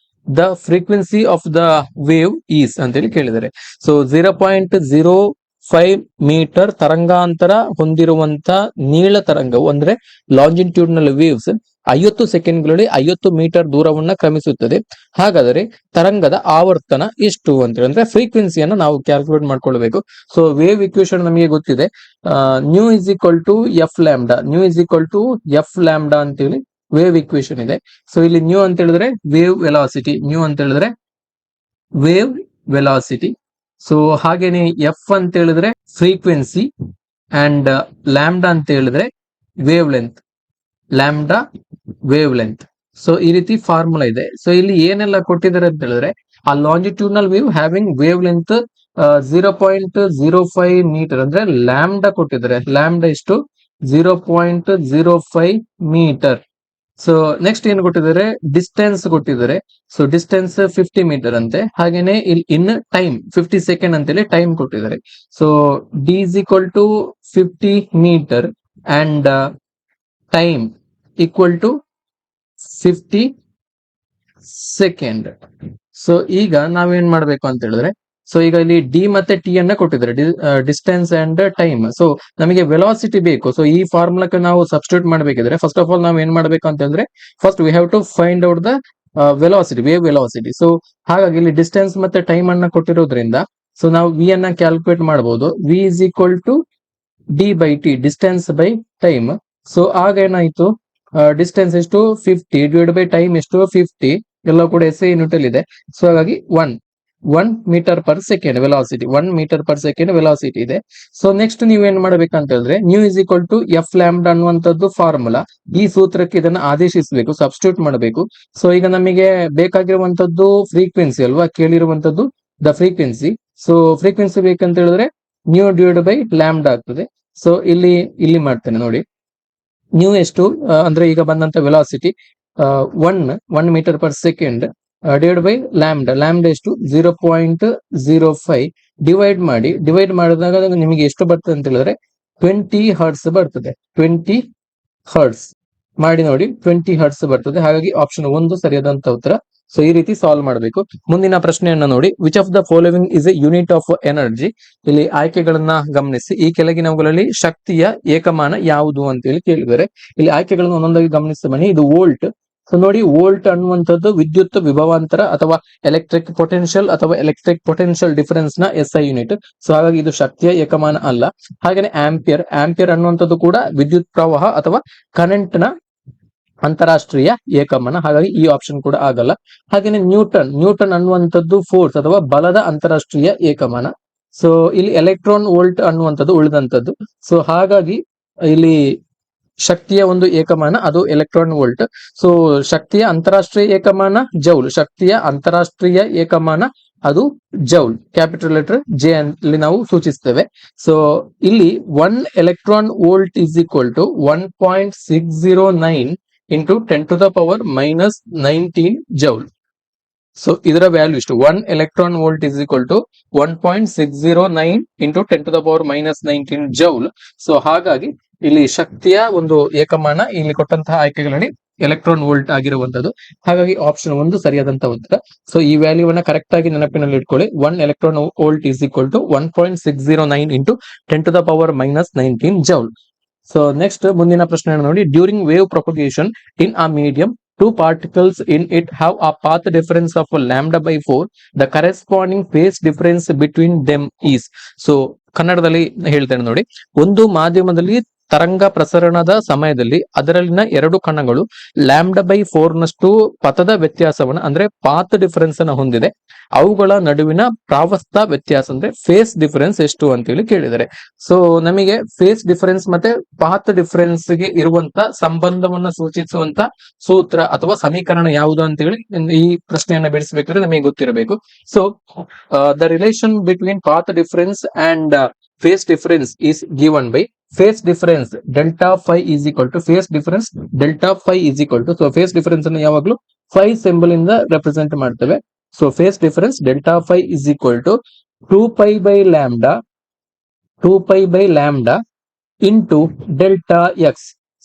The frequency of the wave is ಅಂತೇಳಿ ಕೇಳಿದ್ದಾರೆ. ಸೊ 0.05 ಮೀಟರ್ ತರಂಗಾಂತರ ಹೊಂದಿರುವಂತ ನೀಳ ತರಂಗವು ಅಂದ್ರೆ ಲಾಂಜಿಟ್ಯೂಡ್ನಲ್ ವೇವ್ಸ್ 50 ಸೆಕೆಂಡ್ಗಳಲ್ಲಿ 50 ಮೀಟರ್ ದೂರವನ್ನ ಕ್ರಮಿಸುತ್ತದೆ. ಹಾಗಾದರೆ ತರಂಗದ ಆವರ್ತನ ಎಷ್ಟು ಅಂತೇಳಿ, ಅಂದ್ರೆ ಫ್ರೀಕ್ವೆನ್ಸಿಯನ್ನ ನಾವು ಕ್ಯಾಲ್ಕುಲೇಟ್ ಮಾಡ್ಕೊಳ್ಬೇಕು. ಸೊ ವೇವ್ ಇಕ್ವೇಶನ್ ನಮಗೆ ಗೊತ್ತಿದೆ, nu is equal to F lambda ಅಂತೇಳಿ ವೇವ್ ಇಕ್ವೇಶನ್ ಇದೆ. ಸೊ ಇಲ್ಲಿ ನ್ಯೂ ಅಂತ ಹೇಳಿದ್ರೆ ವೇವ್ ವೆಲಾಸಿಟಿ, ಸೊ ಹಾಗೇನೆ ಎಫ್ ಅಂತ ಹೇಳಿದ್ರೆ ಫ್ರೀಕ್ವೆನ್ಸಿ ಅಂಡ್ ಲ್ಯಾಂಬ್ಡಾ ಅಂತ ಹೇಳಿದ್ರೆ ವೇವ್ ಲೆಂತ್. ಸೊ ಈ ರೀತಿ ಫಾರ್ಮುಲಾ ಇದೆ. ಸೊ ಇಲ್ಲಿ ಏನೆಲ್ಲ ಕೊಟ್ಟಿದ್ದಾರೆ ಅಂತ ಹೇಳಿದ್ರೆ, ಆ longitudinal wave having wavelength 0.05 metre ಅಂದ್ರೆ ಲ್ಯಾಂಬ್ಡಾ ಕೊಟ್ಟಿದ್ದಾರೆ. ಲ್ಯಾಂಬ್ಡಾ ಎಷ್ಟು? 0.05 ಮೀಟರ್. ಸೊ ನೆಕ್ಸ್ಟ್ ಏನು ಕೊಟ್ಟಿದ್ದಾರೆ? ಡಿಸ್ಟೆನ್ಸ್ ಕೊಟ್ಟಿದ್ದಾರೆ. ಸೊ ಡಿಸ್ಟೆನ್ಸ್ 50 ಮೀಟರ್ ಅಂತೆ. ಹಾಗೇನೆ ಇಲ್ಲಿ ಇನ್ ಟೈಮ್ 50 ಸೆಕೆಂಡ್ ಅಂತೇಳಿ ಟೈಮ್ ಕೊಟ್ಟಿದ್ದಾರೆ. So D is equal to 50 metre and time equal to 50 second. So ಈಗ ನಾವೇನ್ ಮಾಡ್ಬೇಕು ಅಂತ ಹೇಳಿದ್ರೆ, ಸೊ ಈಗ ಇಲ್ಲಿ ಡಿ ಮತ್ತೆ ಟಿ ಅನ್ನ ಕೊಟ್ಟಿದ್ದಾರೆ, ಡಿಸ್ಟೆನ್ಸ್ ಅಂಡ್ ಟೈಮ್. ಸೊ ನಮಗೆ ವೆಲಾಸಿಟಿ ಬೇಕು. ಸೊ ಈ ಫಾರ್ಮುಲಾಕ್ಕೆ ನಾವು ಸಬ್ಸ್ಟಿಟ್ಯೂಟ್ ಮಾಡಬೇಕಿದ್ರೆ ಫಸ್ಟ್ ಆಫ್ ಆಲ್ ನಾವು ಏನ್ ಮಾಡ್ಬೇಕು ಅಂತ ಹೇಳಿದ್ರೆ, first we have to find out the velocity, wave velocity. So ಹಾಗಾಗಿ ಇಲ್ಲಿ ಡಿಸ್ಟೆನ್ಸ್ ಮತ್ತೆ ಟೈಮ್ ಅನ್ನ ಕೊಟ್ಟಿರೋದ್ರಿಂದ ಸೊ ನಾವು ವಿ ಅನ್ನ ಕ್ಯಾಲ್ಕುಲೇಟ್ ಮಾಡಬಹುದು. V is equal to D by T, distance by time. So ಆಗ ಏನಾಯ್ತು, ಡಿಸ್ಟೆನ್ಸ್ ಎಷ್ಟು 50 ಡಿವೈಡ್ ಬೈ ಟೈಮ್ ಎಷ್ಟು 50, ಎಲ್ಲ ಕೂಡ SI ಯೂನಿಟ್ ಅಲ್ಲಿ ಇದೆ. ಸೊ ಹಾಗಾಗಿ 1 metre per second velocity, 1 metre per second velocity ಇದೆ. ಸೊ ನೆಕ್ಸ್ಟ್ ನೀವೇನ್ ಮಾಡ್ಬೇಕಂತ ಹೇಳಿದ್ರೆ, nu is equal to F lambda ಅನ್ನುವಂಥದ್ದು ಫಾರ್ಮುಲಾ. ಈ ಸೂತ್ರಕ್ಕೆ ಇದನ್ನ ಆದೇಶಿಸಬೇಕು, ಸಬ್ಸ್ಟಿಟ್ಯೂಟ್ ಮಾಡಬೇಕು. ಸೊ ಈಗ ನಮಗೆ ಬೇಕಾಗಿರುವಂತದ್ದು ಫ್ರೀಕ್ವೆನ್ಸಿ ಅಲ್ವಾ, ಕೇಳಿರುವಂತದ್ದು ದ ಫ್ರೀಕ್ವೆನ್ಸಿ. ಸೊ ಫ್ರೀಕ್ವೆನ್ಸಿ ಬೇಕಂತ ಹೇಳಿದ್ರೆ ನ್ಯೂ ಡಿವೈಡ್ ಬೈ ಲ್ಯಾಂಬ್ಡಾ ಆಗ್ತದೆ. ಸೊ ಇಲ್ಲಿ ಮಾಡ್ತೇನೆ ನೋಡಿ, ನ್ಯೂ ಎಷ್ಟು ಅಂದ್ರೆ ಈಗ ಬಂದಂತ velocity 1 metre per second divide by lambda ಎಷ್ಟು 0.05 ಡಿವೈಡ್ ಮಾಡಿದಾಗ ನಿಮಗೆ ಎಷ್ಟು ಬರ್ತದೆ ಅಂತ ಹೇಳಿದ್ರೆ 20 ಹರ್ಟ್ಸ್ ಬರ್ತದೆ. 20 ಹರ್ಟ್ಸ್ ಮಾಡಿ ನೋಡಿ, 20 ಹರ್ಟ್ಸ್ ಬರ್ತದೆ. ಹಾಗಾಗಿ ಆಪ್ಷನ್ 1 ಸರಿಯಾದಂತ ಉತ್ತರ. ಸೊ ಈ ರೀತಿ ಸಾಲ್ವ್ ಮಾಡಬೇಕು. ಮುಂದಿನ ಪ್ರಶ್ನೆಯನ್ನ ನೋಡಿ, which of the following is A unit of energy. ಇಲ್ಲಿ ಆಯ್ಕೆಗಳನ್ನ ಗಮನಿಸಿ. ಈ ಕೆಳಗಿನವುಗಳಲ್ಲಿ ಶಕ್ತಿಯ ಏಕಮಾನ ಯಾವುದು ಅಂತ ಹೇಳಿ ಕೇಳಿದರೆ, ಇಲ್ಲಿ ಆಯ್ಕೆಗಳನ್ನು ಒಂದೊಂದಾಗಿ ಗಮನಿಸಿ ಬನ್ನಿ. ಇದು ವೋಲ್ಟ್. ಸೊ ನೋಡಿ, ವೋಲ್ಟ್ ಅನ್ನುವಂಥದ್ದು ವಿದ್ಯುತ್ ವಿಭವಾಂತರ ಅಥವಾ ಎಲೆಕ್ಟ್ರಿಕ್ ಪೊಟೆನ್ಶಿಯಲ್ ಅಥವಾ ಎಲೆಕ್ಟ್ರಿಕ್ ಪೊಟೆನ್ಶಿಯಲ್ ಡಿಫರೆನ್ಸ್ ನ SI ಯೂನಿಟ್. ಸೊ ಹಾಗಾಗಿ ಇದು ಶಕ್ತಿಯ ಏಕಮಾನ ಅಲ್ಲ. ಹಾಗೇನೆ ಆಂಪಿಯರ್ ಅನ್ನುವಂಥದ್ದು ಕೂಡ ವಿದ್ಯುತ್ ಪ್ರವಾಹ ಅಥವಾ ಕರೆಂಟ್ ನ ಅಂತಾರಾಷ್ಟ್ರೀಯ ಏಕಮಾನ. ಹಾಗಾಗಿ ಈ ಆಪ್ಷನ್ ಕೂಡ ಆಗಲ್ಲ. ಹಾಗೇನೆ ನ್ಯೂಟನ್ ಅನ್ನುವಂಥದ್ದು ಫೋರ್ಸ್ ಅಥವಾ ಬಲದ ಅಂತಾರಾಷ್ಟ್ರೀಯ ಏಕಮಾನ. ಸೊ ಇಲ್ಲಿ ಎಲೆಕ್ಟ್ರಾನ್ ವೋಲ್ಟ್ ಅನ್ನುವಂಥದ್ದು ಉಳಿದಂಥದ್ದು. ಸೊ ಹಾಗಾಗಿ ಇಲ್ಲಿ ಶಕ್ತಿಯ ಒಂದು ಏಕಮಾನ ಅದು ಎಲೆಕ್ಟ್ರಾನ್ ವೋಲ್ಟ್. ಸೊ ಶಕ್ತಿಯ ಅಂತಾರಾಷ್ಟ್ರೀಯ ಏಕಮಾನ ಜೌಲ್, ಶಕ್ತಿಯ ಅಂತಾರಾಷ್ಟ್ರೀಯ ಏಕಮಾನ ಅದು ಜೌಲ್, ಕ್ಯಾಪಿಟಲ್ ಲೆಟರ್ ಜೆ ಅಲ್ಲಿ ನಾವು ಸೂಚಿಸ್ತೇವೆ. ಸೊ ಇಲ್ಲಿ 1 electron volt is equal to 1.609 into 10⁻⁻19 joule. So ಇದರ ವ್ಯಾಲ್ಯೂ ಇಷ್ಟು, 1 electron volt is equal to 1.609 into 10⁻⁻19 joule. So ಹಾಗಾಗಿ ಇಲ್ಲಿ ಶಕ್ತಿಯ ಒಂದು ಏಕಮಾನ ಇಲ್ಲಿ ಕೊಟ್ಟಂತಹ ಆಯ್ಕೆಗಳಲ್ಲಿ ಎಲೆಕ್ಟ್ರಾನ್ ವೋಲ್ಟ್ ಆಗಿರುವಂತದ್ದು. ಹಾಗಾಗಿ ಆಪ್ಷನ್ 1 ಸರಿಯಾದಂತಹ ಉತ್ತರ. ಸೊ ಈ ವ್ಯಾಲ್ಯೂವನ್ನ ಕರೆಕ್ಟ್ ಆಗಿ ನೆನಪಿನಲ್ಲಿ ಇಟ್ಕೊಳ್ಳಿ. 1 electron volt is equal to 1.609 into 10⁻⁻19 joule. So next ಮುಂದಿನ ಪ್ರಶ್ನೆ ನೋಡಿ, during wave propagation in a medium, 2 particles in it have a path difference of λ/4. The corresponding phase difference between them is. So ಕನ್ನಡದಲ್ಲಿ ಹೇಳ್ತೇನೆ ನೋಡಿ, ಒಂದು ಮಾಧ್ಯಮದಲ್ಲಿ ತರಂಗ ಪ್ರಸರಣದ ಸಮಯದಲ್ಲಿ ಅದರಲ್ಲಿನ 2 ಕಣಗಳು λ/4 ನಷ್ಟು ಪಥದ ವ್ಯತ್ಯಾಸವನ್ನು ಅಂದ್ರೆ ಪಾತ್ ಡಿಫರೆನ್ಸ್ ಅನ್ನು ಹೊಂದಿದೆ. ಅವುಗಳ ನಡುವಿನ ಪ್ರಾವಸ್ಥ ವ್ಯತ್ಯಾಸ ಅಂದ್ರೆ ಫೇಸ್ ಡಿಫರೆನ್ಸ್ ಎಷ್ಟು ಅಂತ ಹೇಳಿ ಕೇಳಿದರೆ, ಸೊ ನಮಗೆ ಫೇಸ್ ಡಿಫರೆನ್ಸ್ ಮತ್ತೆ ಪಾತ್ ಡಿಫರೆನ್ಸ್ ಗೆ ಇರುವಂತ ಸಂಬಂಧವನ್ನ ಸೂಚಿಸುವಂತ ಸೂತ್ರ ಅಥವಾ ಸಮೀಕರಣ ಯಾವುದು ಅಂತ ಹೇಳಿ ಈ ಪ್ರಶ್ನೆಯನ್ನ ಬಿಡಿಸಬೇಕಾದ್ರೆ ನಮಗೆ ಗೊತ್ತಿರಬೇಕು. So the relation between path difference and face difference is given by phase difference delta phi is equal to phase difference delta phi is equal to, so phase difference ಅನ್ನು ಯಾವಾಗಲೂ phi symbol ಇಂದ represent ಮಾಡ್ತೇವೆ. So phase difference delta phi is equal to 2 pi by lambda into delta x.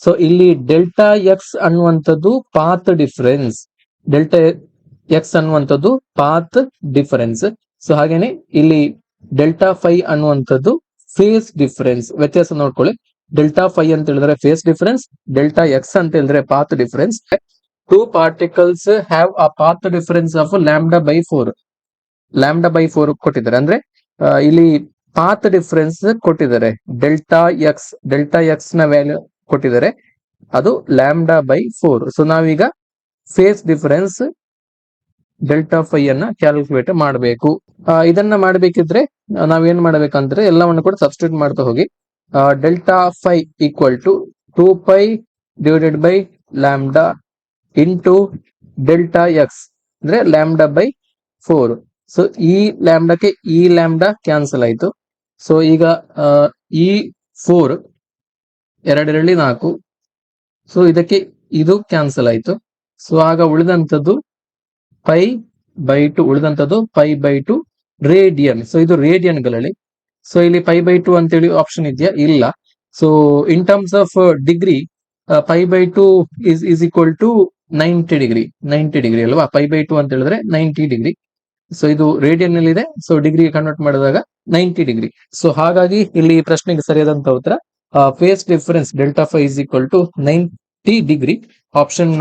So ಇಲ್ಲಿ delta X ಅನ್ನುವಂಥದ್ದು path difference, delta X ಅನ್ನುವಂಥದ್ದು path difference. So ಹಾಗೇನೆ ಇಲ್ಲಿ delta five ಅನ್ನುವಂಥದ್ದು ಫೇಸ್ ಡಿಫರೆನ್ಸ್. ವ್ಯತ್ಯಾಸ ನೋಡ್ಕೊಳ್ಳಿ, ಡೆಲ್ಟಾ ಫೈ ಅಂತ ಹೇಳಿದ್ರೆ ಫೇಸ್ ಡಿಫರೆನ್ಸ್, ಡೆಲ್ಟಾ ಎಕ್ಸ್ ಅಂತ ಹೇಳಿದ್ರೆ path difference. 2 particles have a path difference of λ/4 ಕೊಟ್ಟಿದ್ದಾರೆ. ಅಂದ್ರೆ ಇಲ್ಲಿ ಪಾತ್ ಡಿಫರೆನ್ಸ್ ಕೊಟ್ಟಿದ್ದಾರೆ, ಡೆಲ್ಟಾ ಎಕ್ಸ್ ನ ವ್ಯಾಲ್ಯೂ ಕೊಟ್ಟಿದ್ದಾರೆ, ಅದು λ/4. ಸೊ ನಾವೀಗ ಫೇಸ್ ಡಿಫರೆನ್ಸ್ ಡೆಲ್ಟಾ ಫೈ ಅನ್ನ ಕ್ಯಾಲ್ಕುಲೇಟ್ ಮಾಡಬೇಕು. ಇದನ್ನ ಮಾಡಬೇಕಿದ್ರೆ ನಾವೇನ್ ಮಾಡ್ಬೇಕಂದ್ರೆ ಎಲ್ಲವನ್ನು ಕೂಡ ಸಬ್ಸ್ಟಿಟ್ಯೂಟ್ ಮಾಡ್ತಾ ಹೋಗಿ. Delta phi equal to 2 pi divided by lambda into delta X ಅಂದ್ರೆ λ/4. ಸೊ ಈ ಲ್ಯಾಂಬ್ಡಾಕ್ಕೆ ಈ ಲ್ಯಾಂಬ್ಡಾ ಕ್ಯಾನ್ಸಲ್ ಆಯ್ತು. ಸೊ ಈಗ ಈ 4 2 4, ಸೊ ಇದಕ್ಕೆ ಇದು ಕ್ಯಾನ್ಸಲ್ ಆಯ್ತು. ಸೊ ಆಗ ಉಳಿದಂಥದ್ದು π/2 ರೇಡಿಯನ್. ಸೊ ಇದು ರೇಡಿಯನ್ ಗಳಲ್ಲಿ. ಸೊ ಇಲ್ಲಿ π/2 ಅಂತೇಳಿ ಆಪ್ಷನ್ ಇದೆಯಾ? ಇಲ್ಲ. So in terms of degree π/2 is equal to 90 degree ಅಲ್ವಾ, π/2 ಅಂತ ಹೇಳಿದ್ರೆ 90 ಡಿಗ್ರಿ. ಸೊ ಇದು ರೇಡಿಯನ್ ನಲ್ಲಿ ಇದೆ, ಸೊ ಡಿಗ್ರಿ ಕನ್ವರ್ಟ್ ಮಾಡಿದಾಗ 90 ಡಿಗ್ರಿ. ಸೊ ಹಾಗಾಗಿ ಇಲ್ಲಿ ಈ ಪ್ರಶ್ನೆಗೆ ಸರಿಯಾದಂತ ಉತ್ತರ phase difference delta phi is equal to 90 degree. Option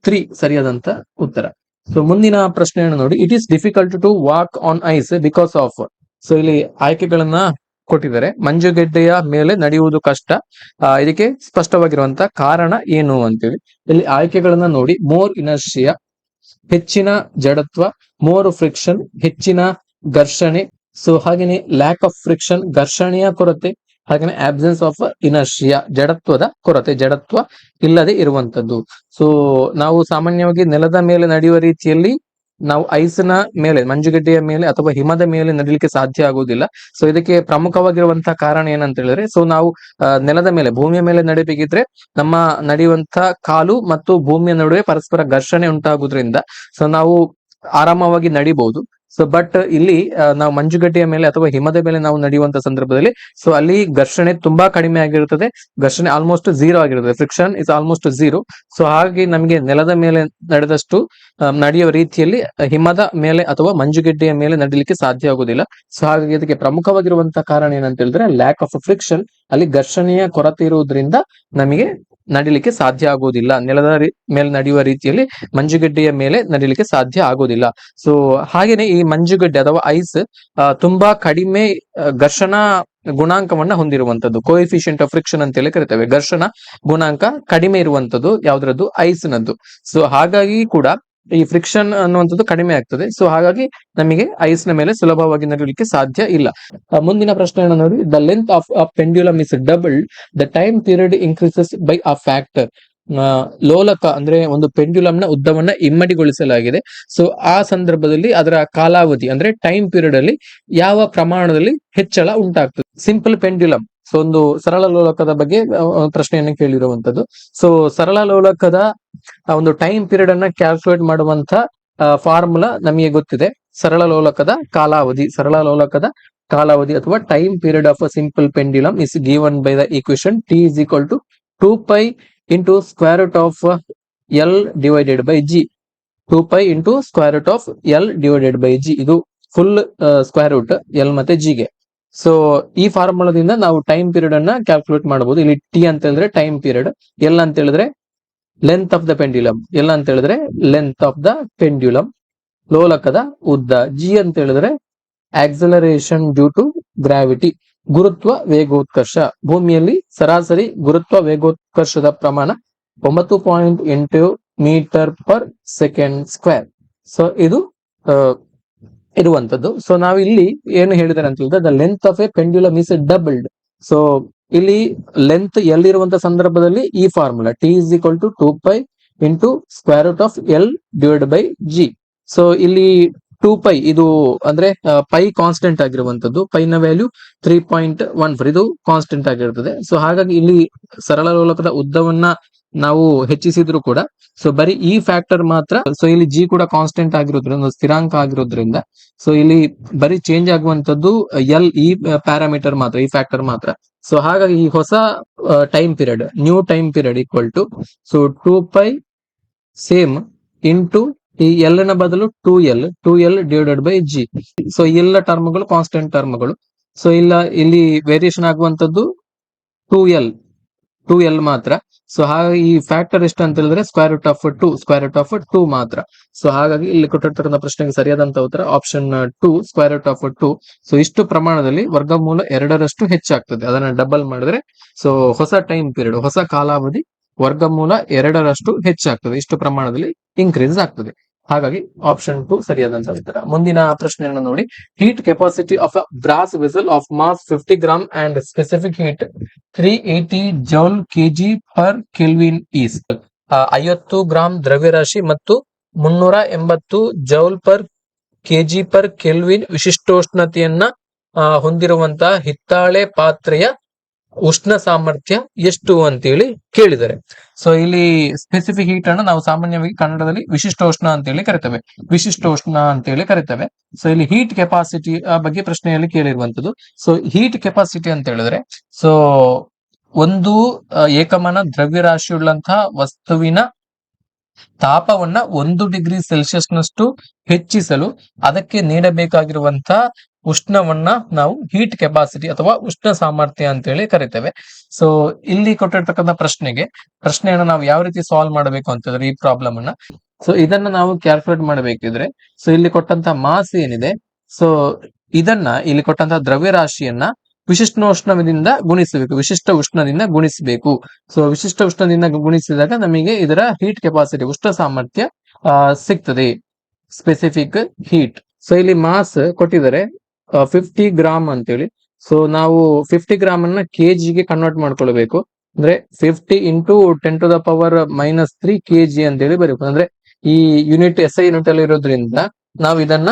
3 ಸರಿಯಾದಂತ ಉತ್ತರ. ಸೊ ಮುಂದಿನ ಪ್ರಶ್ನೆಯನ್ನು ನೋಡಿ, it is difficult to walk on ice because of. So ಇಲ್ಲಿ ಆಯ್ಕೆಗಳನ್ನ ಕೊಟ್ಟಿದ್ದಾರೆ. ಮಂಜುಗೆಡ್ಡೆಯ ಮೇಲೆ ನಡೆಯುವುದು ಕಷ್ಟ, ಇದಕ್ಕೆ ಸ್ಪಷ್ಟವಾಗಿರುವಂತ ಕಾರಣ ಏನು ಅಂತೇಳಿ. ಇಲ್ಲಿ ಆಯ್ಕೆಗಳನ್ನ ನೋಡಿ, ಮೋರ್ ಇನರ್ಷಿಯಾ, ಹೆಚ್ಚಿನ ಜಡತ್ವ, ಮೋರ್ ಫ್ರಿಕ್ಷನ್, ಹೆಚ್ಚಿನ ಘರ್ಷಣೆ, ಸೊ ಹಾಗೇನೆ ಲ್ಯಾಕ್ ಆಫ್ ಫ್ರಿಕ್ಷನ್, ಘರ್ಷಣೆಯ ಕೊರತೆ, ಹಾಗೇನೆ ಆಬ್ಸೆನ್ಸ್ ಆಫ್ ಇನರ್ಷಿಯಾ, ಜಡತ್ವದ ಕೊರತೆ, ಜಡತ್ವ ಇಲ್ಲದೆ ಇರುವಂತದ್ದು. ಸೊ ನಾವು ಸಾಮಾನ್ಯವಾಗಿ ನೆಲದ ಮೇಲೆ ನಡೆಯುವ ರೀತಿಯಲ್ಲಿ ನಾವು ಐಸ್ನ ಮೇಲೆ, ಮಂಜುಗಡ್ಡೆಯ ಮೇಲೆ ಅಥವಾ ಹಿಮದ ಮೇಲೆ ನಡಿಲಿಕ್ಕೆ ಸಾಧ್ಯ ಆಗುವುದಿಲ್ಲ. ಸೊ ಇದಕ್ಕೆ ಪ್ರಮುಖವಾಗಿರುವಂತಹ ಕಾರಣ ಏನಂತ ಹೇಳಿದ್ರೆ, ಸೊ ನಾವು ನೆಲದ ಮೇಲೆ, ಭೂಮಿಯ ಮೇಲೆ ನಡಿಬೇಕಿದ್ರೆ ನಮ್ಮ ನಡೆಯುವಂತಹ ಕಾಲು ಮತ್ತು ಭೂಮಿಯ ನಡುವೆ ಪರಸ್ಪರ ಘರ್ಷಣೆ ಉಂಟಾಗುವುದರಿಂದ ಸೊ ನಾವು ಆರಾಮವಾಗಿ ನಡಿಬಹುದು. ಸೊ ಬಟ್ ಇಲ್ಲಿ ನಾವು ಮಂಜುಗಡ್ಡೆಯ ಮೇಲೆ ಅಥವಾ ಹಿಮದ ಮೇಲೆ ನಾವು ನಡೆಯುವಂತ ಸಂದರ್ಭದಲ್ಲಿ ಸೊ ಅಲ್ಲಿ ಘರ್ಷಣೆ ತುಂಬಾ ಕಡಿಮೆ ಆಗಿರುತ್ತದೆ, ಘರ್ಷಣೆ ಆಲ್ಮೋಸ್ಟ್ ಝೀರೋ ಆಗಿರುತ್ತದೆ, friction is almost zero. So ಹಾಗಾಗಿ ನಮಗೆ ನೆಲದ ಮೇಲೆ ನಡೆದಷ್ಟು ನಡೆಯುವ ರೀತಿಯಲ್ಲಿ ಹಿಮದ ಮೇಲೆ ಅಥವಾ ಮಂಜುಗಡ್ಡೆಯ ಮೇಲೆ ನಡಿಲಿಕ್ಕೆ ಸಾಧ್ಯ ಆಗುದಿಲ್ಲ. ಸೊ ಹಾಗಾಗಿ ಇದಕ್ಕೆ ಪ್ರಮುಖವಾಗಿರುವಂತಹ ಕಾರಣ ಏನಂತ ಹೇಳಿದ್ರೆ ಲ್ಯಾಕ್ ಆಫ್ ಫ್ರಿಕ್ಷನ್, ಅಲ್ಲಿ ಘರ್ಷಣೆಯ ಕೊರತೆ ಇರುವುದರಿಂದ ನಮಗೆ ನಡಿಲಿಕ್ಕೆ ಸಾಧ್ಯ ಆಗುವುದಿಲ್ಲ. ನೆಲದ ಮೇಲೆ ನಡೆಯುವ ರೀತಿಯಲ್ಲಿ ಮಂಜುಗಡ್ಡೆಯ ಮೇಲೆ ನಡಿಲಿಕ್ಕೆ ಸಾಧ್ಯ ಆಗುವುದಿಲ್ಲ. ಸೊ ಹಾಗೇನೆ ಈ ಮಂಜುಗಡ್ಡೆ ಅಥವಾ ಐಸ್ ತುಂಬಾ ಕಡಿಮೆ ಘರ್ಷಣಾ ಗುಣಾಂಕವನ್ನ ಹೊಂದಿರುವಂತದ್ದು, ಕೋಎಫಿಷಿಯಂಟ್ ಆಫ್ ಫ್ರಿಕ್ಷನ್ ಅಂತ ಹೇಳಿ ಕರಿತೇವೆ. ಘರ್ಷಣ ಗುಣಾಂಕ ಕಡಿಮೆ ಇರುವಂತದ್ದು ಯಾವ್ದ್ರದ್ದು, ಐಸ್ ನದ್ದು. ಸೊ ಹಾಗಾಗಿ ಕೂಡ ಈ ಫ್ರಿಕ್ಷನ್ ಅನ್ನುವಂಥದ್ದು ಕಡಿಮೆ ಆಗ್ತದೆ. ಸೊ ಹಾಗಾಗಿ ನಮಗೆ ಐಸ್ ನ ಮೇಲೆ ಸುಲಭವಾಗಿ ನಡೆಯಲಿಕ್ಕೆ ಸಾಧ್ಯ ಇಲ್ಲ. ಮುಂದಿನ ಪ್ರಶ್ನೆಯನ್ನು ನೋಡಿ, the length of a pendulum is doubled, the time period increases by a factor. ಲೋಲಕ ಅಂದ್ರೆ ಒಂದು ಪೆಂಡ್ಯುಲಮ್ ನ ಉದ್ದವನ್ನ ಇಮ್ಮಡಿಗೊಳಿಸಲಾಗಿದೆ. ಸೊ ಆ ಸಂದರ್ಭದಲ್ಲಿ ಅದರ ಕಾಲಾವಧಿ ಅಂದ್ರೆ ಟೈಮ್ ಪೀರಿಯಡ್ ಅಲ್ಲಿ ಯಾವ ಪ್ರಮಾಣದಲ್ಲಿ ಹೆಚ್ಚಳ ಉಂಟಾಗ್ತದೆ. ಸಿಂಪಲ್ ಪೆಂಡ್ಯುಲಮ್, ಸೊ ಒಂದು ಸರಳ ಲೋಲಕದ ಬಗ್ಗೆ ಪ್ರಶ್ನೆಯನ್ನು ಕೇಳಿರುವಂತದ್ದು. ಸೊ ಸರಳ ಲೋಲಕದ ಒಂದು ಟೈಮ್ ಪೀರಿಯಡ್ ಅನ್ನ ಕ್ಯಾಲ್ಕುಲೇಟ್ ಮಾಡುವಂತ ಫಾರ್ಮುಲಾ ನಮಗೆ ಗೊತ್ತಿದೆ. ಸರಳ ಲೋಲಕದ ಕಾಲಾವಧಿ ಅಥವಾ time period of a simple pendulum is given by the equation T is equal to 2π into square root of L divided by G. 2π into square root of L divided by G. ಇದು full square root L ಮತ್ತೆ G ಗೆ. So ಈ ಫಾರ್ಮುಲಾದಿಂದ ನಾವು time period ಅನ್ನ calculate ಮಾಡಬಹುದು. ಇಲ್ಲಿ T ಅಂತ ಹೇಳಿದ್ರೆ ಟೈಮ್ ಪೀರಿಯಡ್, ಎಲ್ ಅಂತ ಹೇಳಿದ್ರೆ length of the pendulum, L ಅಂತ ಹೇಳಿದ್ರೆ ಲೆಂತ್ ಆಫ್ ದ ಪೆಂಡ್ಯುಲಮ್, ಲೋಲಕದ ಉದ್ದ, ಜಿ ಅಂತ ಹೇಳಿದ್ರೆ ಆಕ್ಸಲರೇಷನ್ ಡ್ಯೂ ಟು ಗ್ರಾವಿಟಿ, ಗುರುತ್ವ ವೇಗೋತ್ಕರ್ಷ. ಭೂಮಿಯಲ್ಲಿ ಸರಾಸರಿ ಗುರುತ್ವ ವೇಗೋತ್ಕರ್ಷದ ಪ್ರಮಾಣ 9.8 metre per second square. So ಇದು ಇರುವಂತದ್ದು. ಸೊ ನಾವು ಇಲ್ಲಿ ಏನು ಹೇಳಿದ್ದಾರೆ ಅಂತ ಹೇಳಿದ್ರೆ the length of a pendulum is doubled. So ಇಲ್ಲಿ ಲೆಂತ್ ಎಲ್ಲಿರುವಂತ ಸಂದರ್ಭದಲ್ಲಿ ಈ formula T is equal to 2π into square root of L divide by g. So ಇಲ್ಲಿ 2π ಇದು ಅಂದ್ರೆ ಪೈ ಕಾನ್ಸ್ಟೆಂಟ್ ಆಗಿರುವಂತದ್ದು, ಪೈ ನ ವ್ಯಾಲ್ಯೂ 3.14, ಇದು ಕಾನ್ಸ್ಟೆಂಟ್ ಆಗಿರ್ತದೆ. ಸೊ ಹಾಗಾಗಿ ಇಲ್ಲಿ ಸರಳ ಲೋಲಕದ ಉದ್ದವನ್ನ ನಾವು ಹೆಚ್ಚಿಸಿದ್ರು ಕೂಡ ಸೊ ಬರೀ ಈ ಫ್ಯಾಕ್ಟರ್ ಮಾತ್ರ, ಸೊ ಇಲ್ಲಿ ಜಿ ಕೂಡ ಕಾನ್ಸ್ಟೆಂಟ್ ಆಗಿರೋದ್ರಿಂದ, ಸ್ಥಿರಾಂಕ ಆಗಿರೋದ್ರಿಂದ ಸೊ ಇಲ್ಲಿ ಬರೀ ಚೇಂಜ್ ಆಗುವಂತದ್ದು ಎಲ್, ಈ ಪ್ಯಾರಾಮೀಟರ್ ಮಾತ್ರ, ಈ ಫ್ಯಾಕ್ಟರ್ ಮಾತ್ರ. ಸೊ ಹಾಗಾಗಿ ಈ ಹೊಸ time period, new time period equal to so 2π same into ಈ ಎಲ್ ನ ಬದಲು 2l divided by g. So ಎಲ್ಲ ಟರ್ಮ್ಗಳು ಕಾನ್ಸ್ಟೆಂಟ್ ಟರ್ಮ್ಗಳು. ಸೊ ಇಲ್ಲಿ ವೇರಿಯೇಷನ್ ಆಗುವಂತದ್ದು 2l ಮಾತ್ರ. ಸೊ ಹಾಗಾಗಿ ಈ ಫ್ಯಾಕ್ಟರ್ ಎಷ್ಟು ಅಂತ ಹೇಳಿದ್ರೆ ಸ್ಕ್ವೇರ್ ರೂಟ್ ಆಫ್ 2 ಮಾತ್ರ. ಸೊ ಹಾಗಾಗಿ ಇಲ್ಲಿ ಕೊಟ್ಟಿರ್ತಕ್ಕಂಥ ಪ್ರಶ್ನೆಗೆ ಸರಿಯಾದಂತ ಉತ್ತರ option 2, square root of 2. So ಇಷ್ಟು ಪ್ರಮಾಣದಲ್ಲಿ ವರ್ಗಮೂಲ 2ರಷ್ಟು ಹೆಚ್ಚಾಗ್ತದೆ. ಅದನ್ನ ಡಬಲ್ ಮಾಡಿದ್ರೆ ಸೊ ಹೊಸ ಟೈಮ್ ಪೀರಿಯಡ್, ಹೊಸ ಕಾಲಾವಧಿ ವರ್ಗಮೂಲ 2ರಷ್ಟು ಹೆಚ್ಚಾಗ್ತದೆ, ಇಷ್ಟು ಪ್ರಮಾಣದಲ್ಲಿ ಇನ್ಕ್ರೀಸ್ ಆಗ್ತದೆ. ಹಾಗಾಗಿ ಆಪ್ಷನ್ 2 ಸರಿಯಾದಂತ ಉತ್ತರ. ಮುಂದಿನ ಪ್ರಶ್ನೆಯನ್ನು ನೋಡಿ, heat capacity of a brass vessel of mass 50 gram and specific heat 380 joule KG per kelvin is. 50 gram ದ್ರವ್ಯರಾಶಿ ಮತ್ತು 380 joule per KG per kelvin ವಿಶಿಷ್ಟೋಷ್ಣತೆಯನ್ನ ಹೊಂದಿರುವಂತಹ ಹಿತ್ತಾಳೆ ಪಾತ್ರೆಯ ಉಷ್ಣ ಸಾಮರ್ಥ್ಯ ಎಷ್ಟು ಅಂತೇಳಿ ಕೇಳಿದ್ದಾರೆ. ಸೊ ಇಲ್ಲಿ ಸ್ಪೆಸಿಫಿಕ್ ಹೀಟ್ ಅನ್ನು ನಾವು ಸಾಮಾನ್ಯವಾಗಿ ಕನ್ನಡದಲ್ಲಿ ವಿಶಿಷ್ಟೋಷ್ಣ ಅಂತೇಳಿ ಕರಿತೇವೆ. ಸೊ ಇಲ್ಲಿ ಹೀಟ್ ಕೆಪಾಸಿಟಿ ಬಗ್ಗೆ ಪ್ರಶ್ನೆಯಲ್ಲಿ ಕೇಳಿರುವಂತದ್ದು. ಸೊ ಹೀಟ್ ಕೆಪಾಸಿಟಿ ಅಂತ ಹೇಳಿದ್ರೆ ಸೊ ಒಂದು ಏಕಮಾನ ದ್ರವ್ಯರಾಶಿಯುಳ್ಳಂತಹ ವಸ್ತುವಿನ ತಾಪವನ್ನ 1 ಡಿಗ್ರಿ ಸೆಲ್ಸಿಯಸ್ನಷ್ಟು ಹೆಚ್ಚಿಸಲು ಅದಕ್ಕೆ ನೀಡಬೇಕಾಗಿರುವಂತಹ ಉಷ್ಣವನ್ನ ನಾವು ಹೀಟ್ ಕೆಪಾಸಿಟಿ ಅಥವಾ ಉಷ್ಣ ಸಾಮರ್ಥ್ಯ ಅಂತ ಹೇಳಿ ಕರಿತೇವೆ. ಸೊ ಇಲ್ಲಿ ಕೊಟ್ಟಿರ್ತಕ್ಕಂಥ ಪ್ರಶ್ನೆಯನ್ನ ನಾವು ಯಾವ ರೀತಿ ಸಾಲ್ವ್ ಮಾಡಬೇಕು ಅಂತಂದ್ರೆ ಈ ಪ್ರಾಬ್ಲಮ್ ಅನ್ನ, ಸೊ ಇದನ್ನ ನಾವು ಕ್ಯಾಲ್ಕುಲೇಟ್ ಮಾಡಬೇಕಿದ್ರೆ, ಸೊ ಇಲ್ಲಿ ಕೊಟ್ಟಂತ ಮಾಸ್ ಏನಿದೆ, ಸೊ ಇದನ್ನ ಇಲ್ಲಿ ಕೊಟ್ಟಂತಹ ದ್ರವ್ಯರಾಶಿಯನ್ನ ವಿಶಿಷ್ಟ ಉಷ್ಣದಿಂದ ಗುಣಿಸಬೇಕು. ಸೊ ವಿಶಿಷ್ಟ ಉಷ್ಣದಿಂದ ಗುಣಿಸಿದಾಗ ನಮಗೆ ಇದರ ಹೀಟ್ ಕೆಪಾಸಿಟಿ ಉಷ್ಣ ಸಾಮರ್ಥ್ಯ ಸಿಗ್ತದೆ, ಸ್ಪೆಸಿಫಿಕ್ ಹೀಟ್. ಸೊ ಇಲ್ಲಿ ಮಾಸ್ ಕೊಟ್ಟಿದ್ದಾರೆ 50 ಗ್ರಾಮ್ ಅಂತೇಳಿ. ಸೊ ನಾವು 50 ಗ್ರಾಮ್ ಅನ್ನ ಕೆಜಿಗೆ ಕನ್ವರ್ಟ್ ಮಾಡ್ಕೊಳ್ಬೇಕು. ಅಂದ್ರೆ 50 ಇಂಟು 10⁻³ kg ಅಂತೇಳಿ ಬರೀಬೇಕು. ಅಂದ್ರೆ ಈ ಯೂನಿಟ್ SI ಯೂನಿಟ್ ಅಲ್ಲಿ ಇರೋದ್ರಿಂದ ನಾವು ಇದನ್ನ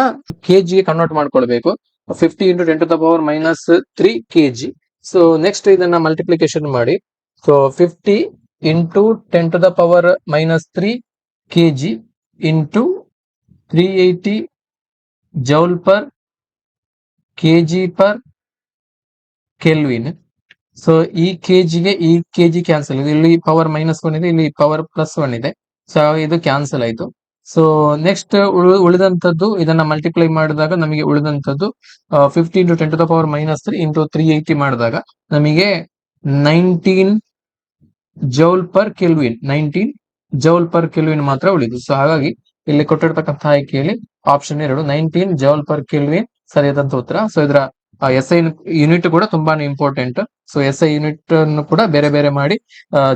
ಕೆಜಿಗೆ ಕನ್ವರ್ಟ್ ಮಾಡ್ಕೊಳ್ಬೇಕು. 50 ಇಂಟು 10⁻³ kg. ಸೊ ನೆಕ್ಸ್ಟ್ ಇದನ್ನ ಮಲ್ಟಿಪ್ಲಿಕೇಶನ್ ಮಾಡಿ. So 50 into 10⁻³ kg into 380 joule per kg per kelvin. So ಈ ಕೆಜಿ ಕ್ಯಾನ್ಸಲ್, ಇಲ್ಲಿ ಪವರ್ -1 ಇದೆ, ಇಲ್ಲಿ ಪವರ್ +1 ಇದೆ. ಸೊ ಇದು ಕ್ಯಾನ್ಸಲ್ ಆಯ್ತು. ಸೊ ನೆಕ್ಸ್ಟ್ ಉಳಿದಂತದ್ದು ಇದನ್ನ ಮಲ್ಟಿಪ್ಲೈ ಮಾಡಿದಾಗ ನಮಗೆ ಉಳಿದಂತದ್ದು 50 ಇಂಟು 10⁻³ ಇಂಟು 380 ಮಾಡಿದಾಗ ನಮಗೆ 19 joule per kelvin 19 joule per kelvin ಮಾತ್ರ ಉಳಿದು. ಸೊ ಹಾಗಾಗಿ ಇಲ್ಲಿ ಕೊಟ್ಟಿರ್ತಕ್ಕಂಥ ಆಯ್ಕೆಯಲ್ಲಿ ಆಪ್ಷನ್ 2 19 ಜೌಲ್ ಪರ್ ಕೆಲ್ವಿನ್ ಸರಿಯಾದಂತ ಉತ್ತರ. ಸೊ ಇದರ SI ಯೂನಿಟ್ ಕೂಡ ತುಂಬಾನೇ ಇಂಪಾರ್ಟೆಂಟ್. ಸೊ SI ಯೂನಿಟ್ ಅನ್ನು ಕೂಡ ಬೇರೆ ಬೇರೆ ಮಾಡಿ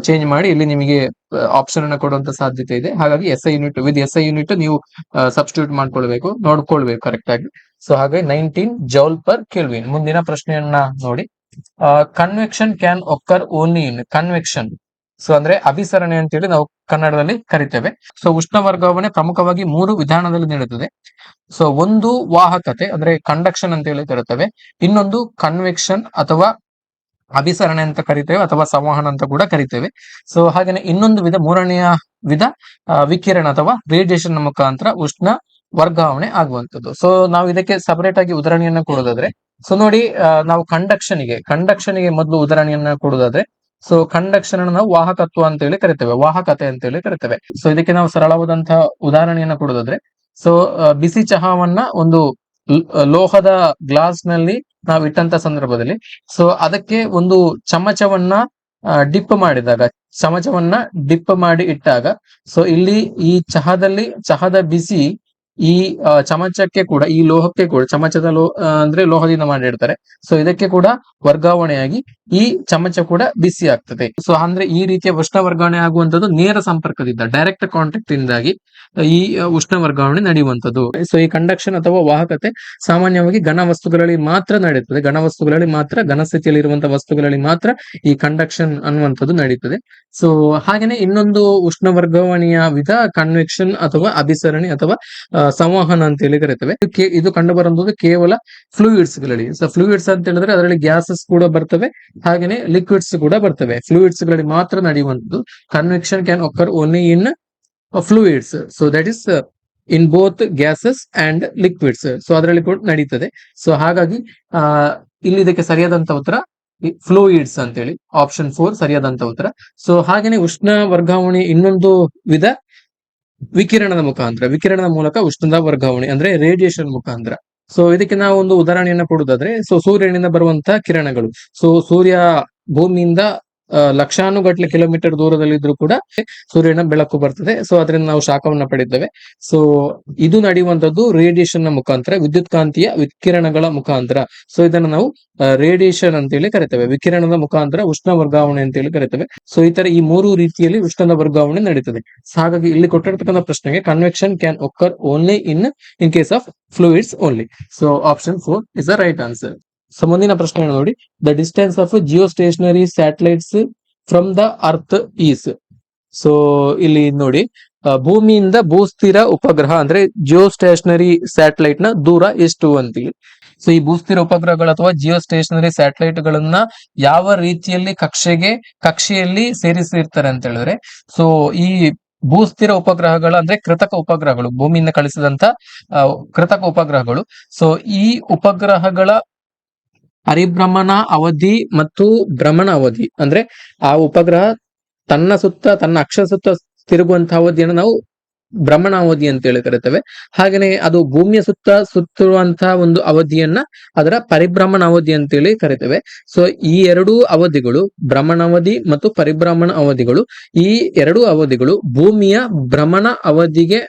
ಚೇಂಜ್ ಮಾಡಿ ಇಲ್ಲಿ ನಿಮಗೆ ಆಪ್ಷನ್ ಅನ್ನ ಕೊಡುವಂತ ಸಾಧ್ಯತೆ ಇದೆ. ಹಾಗಾಗಿ SI ಯೂನಿಟ್ ನೀವು ಸಬ್ಸ್ಟಿಟ್ಯೂಟ್ ಮಾಡ್ಕೊಳ್ಬೇಕು, ನೋಡ್ಕೊಳ್ಬೇಕು ಕರೆಕ್ಟ್ ಆಗಿ. ಸೊ ಹಾಗೆ 19 ಜೌಲ್ ಪರ್ ಕೆಲ್ವಿನ್. ಮುಂದಿನ ಪ್ರಶ್ನೆಯನ್ನ ನೋಡಿ. Convection can occur only in convection. So ಅಂದ್ರೆ ಅಭಿಸರಣೆ ಅಂತೇಳಿ ನಾವು ಕನ್ನಡದಲ್ಲಿ ಕರಿತೇವೆ. ಸೊ ಉಷ್ಣ ವರ್ಗಾವಣೆ ಪ್ರಮುಖವಾಗಿ 3 ವಿಧಾನದಲ್ಲಿ ನೀಡುತ್ತದೆ. ಸೊ ಒಂದು ವಾಹಕತೆ ಅಂದ್ರೆ ಕಂಡಕ್ಷನ್ ಅಂತ ಹೇಳಿ ಕರಿತೇವೆ, ಇನ್ನೊಂದು ಕನ್ವೆಕ್ಷನ್ ಅಥವಾ ಅಭಿಸರಣೆ ಅಂತ ಕರಿತೇವೆ ಅಥವಾ ಸಂವಹನ ಅಂತ ಕೂಡ ಕರಿತೇವೆ. ಸೊ ಹಾಗೇನೆ ಇನ್ನೊಂದು ಮೂರನೆಯ ವಿಧ ವಿಕಿರಣ ಅಥವಾ ರೇಡಿಯೇಷನ್ ಮುಖಾಂತರ ಉಷ್ಣ ವರ್ಗಾವಣೆ ಆಗುವಂತದ್ದು. ಸೊ ನಾವು ಇದಕ್ಕೆ ಸಪರೇಟ್ ಆಗಿ ಉದಾಹರಣೆಯನ್ನ ಕೊಡೋದಾದ್ರೆ, ಸೊ ನೋಡಿ ನಾವು ಕಂಡಕ್ಷನ್ಗೆ ಮೊದಲು ಉದಾಹರಣೆಯನ್ನ ಕೊಡೋದಾದ್ರೆ, ಸೊ ಕಂಡಕ್ಷನ್ ಅನ್ನು ನಾವು ವಾಹಕತ್ವ ಅಂತ ಹೇಳಿ ಕರಿತೇವೆ, ವಾಹಕತೆ ಅಂತ ಹೇಳಿ ಕರಿತೇವೆ. ಸೊ ಇದಕ್ಕೆ ನಾವು ಸರಳವಾದಂತಹ ಉದಾಹರಣೆಯನ್ನ ಕೊಡೋದಾದ್ರೆ, ಸೊ ಬಿಸಿ ಚಹಾವನ್ನ ಒಂದು ಲೋಹದ ಗ್ಲಾಸ್ ನಲ್ಲಿ ನಾವು ಇಟ್ಟಂತ ಸಂದರ್ಭದಲ್ಲಿ, ಸೊ ಅದಕ್ಕೆ ಒಂದು ಚಮಚವನ್ನ ಡಿಪ್ ಮಾಡಿ ಇಟ್ಟಾಗ, ಸೊ ಇಲ್ಲಿ ಈ ಚಹದ ಬಿಸಿ ಈ ಚಮಚಕ್ಕೆ ಕೂಡ, ಈ ಲೋಹಕ್ಕೆ ಕೂಡ, ಚಮಚದ ಅಂದ್ರೆ ಲೋಹದಿಂದ ಮಾಡಿರ್ತಾರೆ. ಸೊ ಇದಕ್ಕೆ ಕೂಡ ವರ್ಗಾವಣೆಯಾಗಿ ಈ ಚಮಚ ಕೂಡ ಬಿಸಿ ಆಗ್ತದೆ. ಸೊ ಅಂದ್ರೆ ಈ ರೀತಿಯ ಉಷ್ಣ ವರ್ಗಾವಣೆ ಆಗುವಂತದ್ದು ನೇರ ಸಂಪರ್ಕದಿಂದ, ಡೈರೆಕ್ಟ್ ಕಾಂಟ್ಯಾಕ್ಟ್ ಇಂದಾಗಿ ಈ ಉಷ್ಣ ವರ್ಗಾವಣೆ ನಡೆಯುವಂತದ್ದು. ಸೊ ಈ ಕಂಡಕ್ಷನ್ ಅಥವಾ ವಾಹಕತೆ ಸಾಮಾನ್ಯವಾಗಿ ಘನ ವಸ್ತುಗಳಲ್ಲಿ ಮಾತ್ರ ನಡೆಯುತ್ತದೆ. ಘನ ಸ್ಥಿತಿಯಲ್ಲಿ ಇರುವಂತಹ ವಸ್ತುಗಳಲ್ಲಿ ಮಾತ್ರ ಈ ಕಂಡಕ್ಷನ್ ಅನ್ನುವಂಥದ್ದು ನಡೀತದೆ. ಸೊ ಹಾಗೇನೆ ಇನ್ನೊಂದು ಉಷ್ಣ ವರ್ಗಾವಣೆಯ ವಿಧ ಕನ್ವೆಕ್ಷನ್ ಅಥವಾ ಅಭಿಸರಣೆ ಅಥವಾ ಸಂವಹನ ಅಂತ ಹೇಳಿ ಕರಿತೇವೆ. ಇದು ಕಂಡು ಬರುವುದು ಕೇವಲ ಫ್ಲೂಯಿಡ್ಸ್ ಗಳಲ್ಲಿ. ಸೊ ಫ್ಲೂಯಿಡ್ಸ್ ಅಂತ ಹೇಳಿದ್ರೆ ಅದರಲ್ಲಿ ಗ್ಯಾಸಸ್ ಕೂಡ ಬರ್ತವೆ, ಹಾಗೇನೆ ಲಿಕ್ವಿಡ್ಸ್ ಕೂಡ ಬರ್ತವೆ. ಫ್ಲೂಯಿಡ್ಸ್ ಗಳಲ್ಲಿ ಮಾತ್ರ ನಡೆಯುವಂತದ್ದು. Convection can occur only in fluids. So that is in both gases and liquids. So ಅದರಲ್ಲಿ ಕೂಡ ನಡೀತದೆ. ಸೊ ಹಾಗಾಗಿ ಇಲ್ಲಿ ಇದಕ್ಕೆ ಸರಿಯಾದಂತ ಉತ್ತರ ಫ್ಲೂಯಿಡ್ಸ್ ಅಂತೇಳಿ ಆಪ್ಷನ್ 4 ಸರಿಯಾದಂತ ಉತ್ತರ. ಸೊ ಹಾಗೇನೆ ಉಷ್ಣ ವರ್ಗಾವಣೆ ಇನ್ನೊಂದು ವಿಧ ವಿಕಿರಣದ ಮೂಲಕ ಉಷ್ಣದ ವರ್ಗಾವಣೆ ಅಂದ್ರೆ ರೇಡಿಯೇಷನ್ ಮುಖಾಂತರ. ಸೊ ಇದಕ್ಕೆ ನಾವು ಒಂದು ಉದಾಹರಣೆಯನ್ನ ಕೊಡುವುದಾದ್ರೆ, ಸೊ ಸೂರ್ಯನಿಂದ ಬರುವಂತಹ ಕಿರಣಗಳು. ಸೊ ಸೂರ್ಯ ಭೂಮಿಯಿಂದ ಲಕ್ಷಾನುಗಟ್ಟಲೆ ಕಿಲೋಮೀಟರ್ ದೂರದಲ್ಲಿದ್ರು ಕೂಡ ಸೂರ್ಯನ ಬೆಳಕು ಬರ್ತದೆ. ಸೊ ಅದರಿಂದ ನಾವು ಶಾಖವನ್ನ ಪಡಿತೇವೆ. ಸೊ ಇದು ನಡೆಯುವಂತದ್ದು ರೇಡಿಯೇಷನ್ ನ ಮುಖಾಂತರ, ವಿದ್ಯುತ್ ಕಾಂತೀಯ ವಿಕಿರಣಗಳ ಮುಖಾಂತರ. ಸೊ ಇದನ್ನ ನಾವು ರೇಡಿಯೇಷನ್ ಅಂತೇಳಿ ಕರಿತೇವೆ, ವಿಕಿರಣದ ಮುಖಾಂತರ ಉಷ್ಣ ವರ್ಗಾವಣೆ ಅಂತೇಳಿ ಕರಿತೇವೆ. ಸೊ ಈ ತರ ಈ 3 ರೀತಿಯಲ್ಲಿ ಉಷ್ಣದ ವರ್ಗಾವಣೆ ನಡೀತದೆ. ಹಾಗಾಗಿ ಇಲ್ಲಿ ಕೊಟ್ಟಿರ್ತಕ್ಕಂಥ ಪ್ರಶ್ನೆಗೆ convection can occur only in case of fluids only. So option 4 is the right answer. So ಮುಂದಿನ ಪ್ರಶ್ನೆ ನೋಡಿ. The distance of geostationary satellites from the earth is. So ಇಲ್ಲಿ ನೋಡಿ, ಭೂಮಿಯಿಂದ ಭೂಸ್ಥಿರ ಉಪಗ್ರಹ ಅಂದ್ರೆ ಜಿಯೋ ಸ್ಟೇಷನರಿ ಸ್ಯಾಟಲೈಟ್ ನ ದೂರ ಎಷ್ಟು ಅಂತೇಳಿ. ಸೊ ಈ ಭೂಸ್ಥಿರ ಉಪಗ್ರಹಗಳು ಅಥವಾ ಜಿಯೋ ಸ್ಟೇಷನರಿ ಸ್ಯಾಟಲೈಟ್ ಗಳನ್ನ ಯಾವ ರೀತಿಯಲ್ಲಿ ಕಕ್ಷೆಯಲ್ಲಿ ಸೇರಿಸಿರ್ತಾರೆ ಅಂತ ಹೇಳಿದ್ರೆ, ಸೊ ಈ ಭೂಸ್ಥಿರ ಉಪಗ್ರಹಗಳು ಅಂದ್ರೆ ಕೃತಕ ಉಪಗ್ರಹಗಳು, ಭೂಮಿಯಿಂದ ಕಳಿಸಿದಂತ ಕೃತಕ ಉಪಗ್ರಹಗಳು. ಸೊ ಈ ಉಪಗ್ರಹಗಳ ಪರಿಭ್ರಮಣ ಅವಧಿ ಮತ್ತು ಭ್ರಮಣ ಅವಧಿ ಅಂದ್ರೆ ಆ ಉಪಗ್ರಹ ತನ್ನ ಅಕ್ಷ ಸುತ್ತ ತಿರುಗುವಂತಹ ಅವಧಿಯನ್ನು ನಾವು ಭ್ರಮಣಾವಧಿ ಅಂತ ಹೇಳಿ ಕರಿತೇವೆ. ಹಾಗೇನೆ ಅದು ಭೂಮಿಯ ಸುತ್ತಿರುವಂತಹ ಒಂದು ಅವಧಿಯನ್ನ ಅದರ ಪರಿಭ್ರಮಣ ಅವಧಿ ಅಂತೇಳಿ ಕರಿತೇವೆ. ಸೊ ಈ ಎರಡೂ ಅವಧಿಗಳು, ಭ್ರಮಣಾವಧಿ ಮತ್ತು ಪರಿಭ್ರಮಣ ಅವಧಿಗಳು, ಈ ಎರಡೂ ಅವಧಿಗಳು ಭೂಮಿಯ ಭ್ರಮಣ ಅವಧಿಗೆ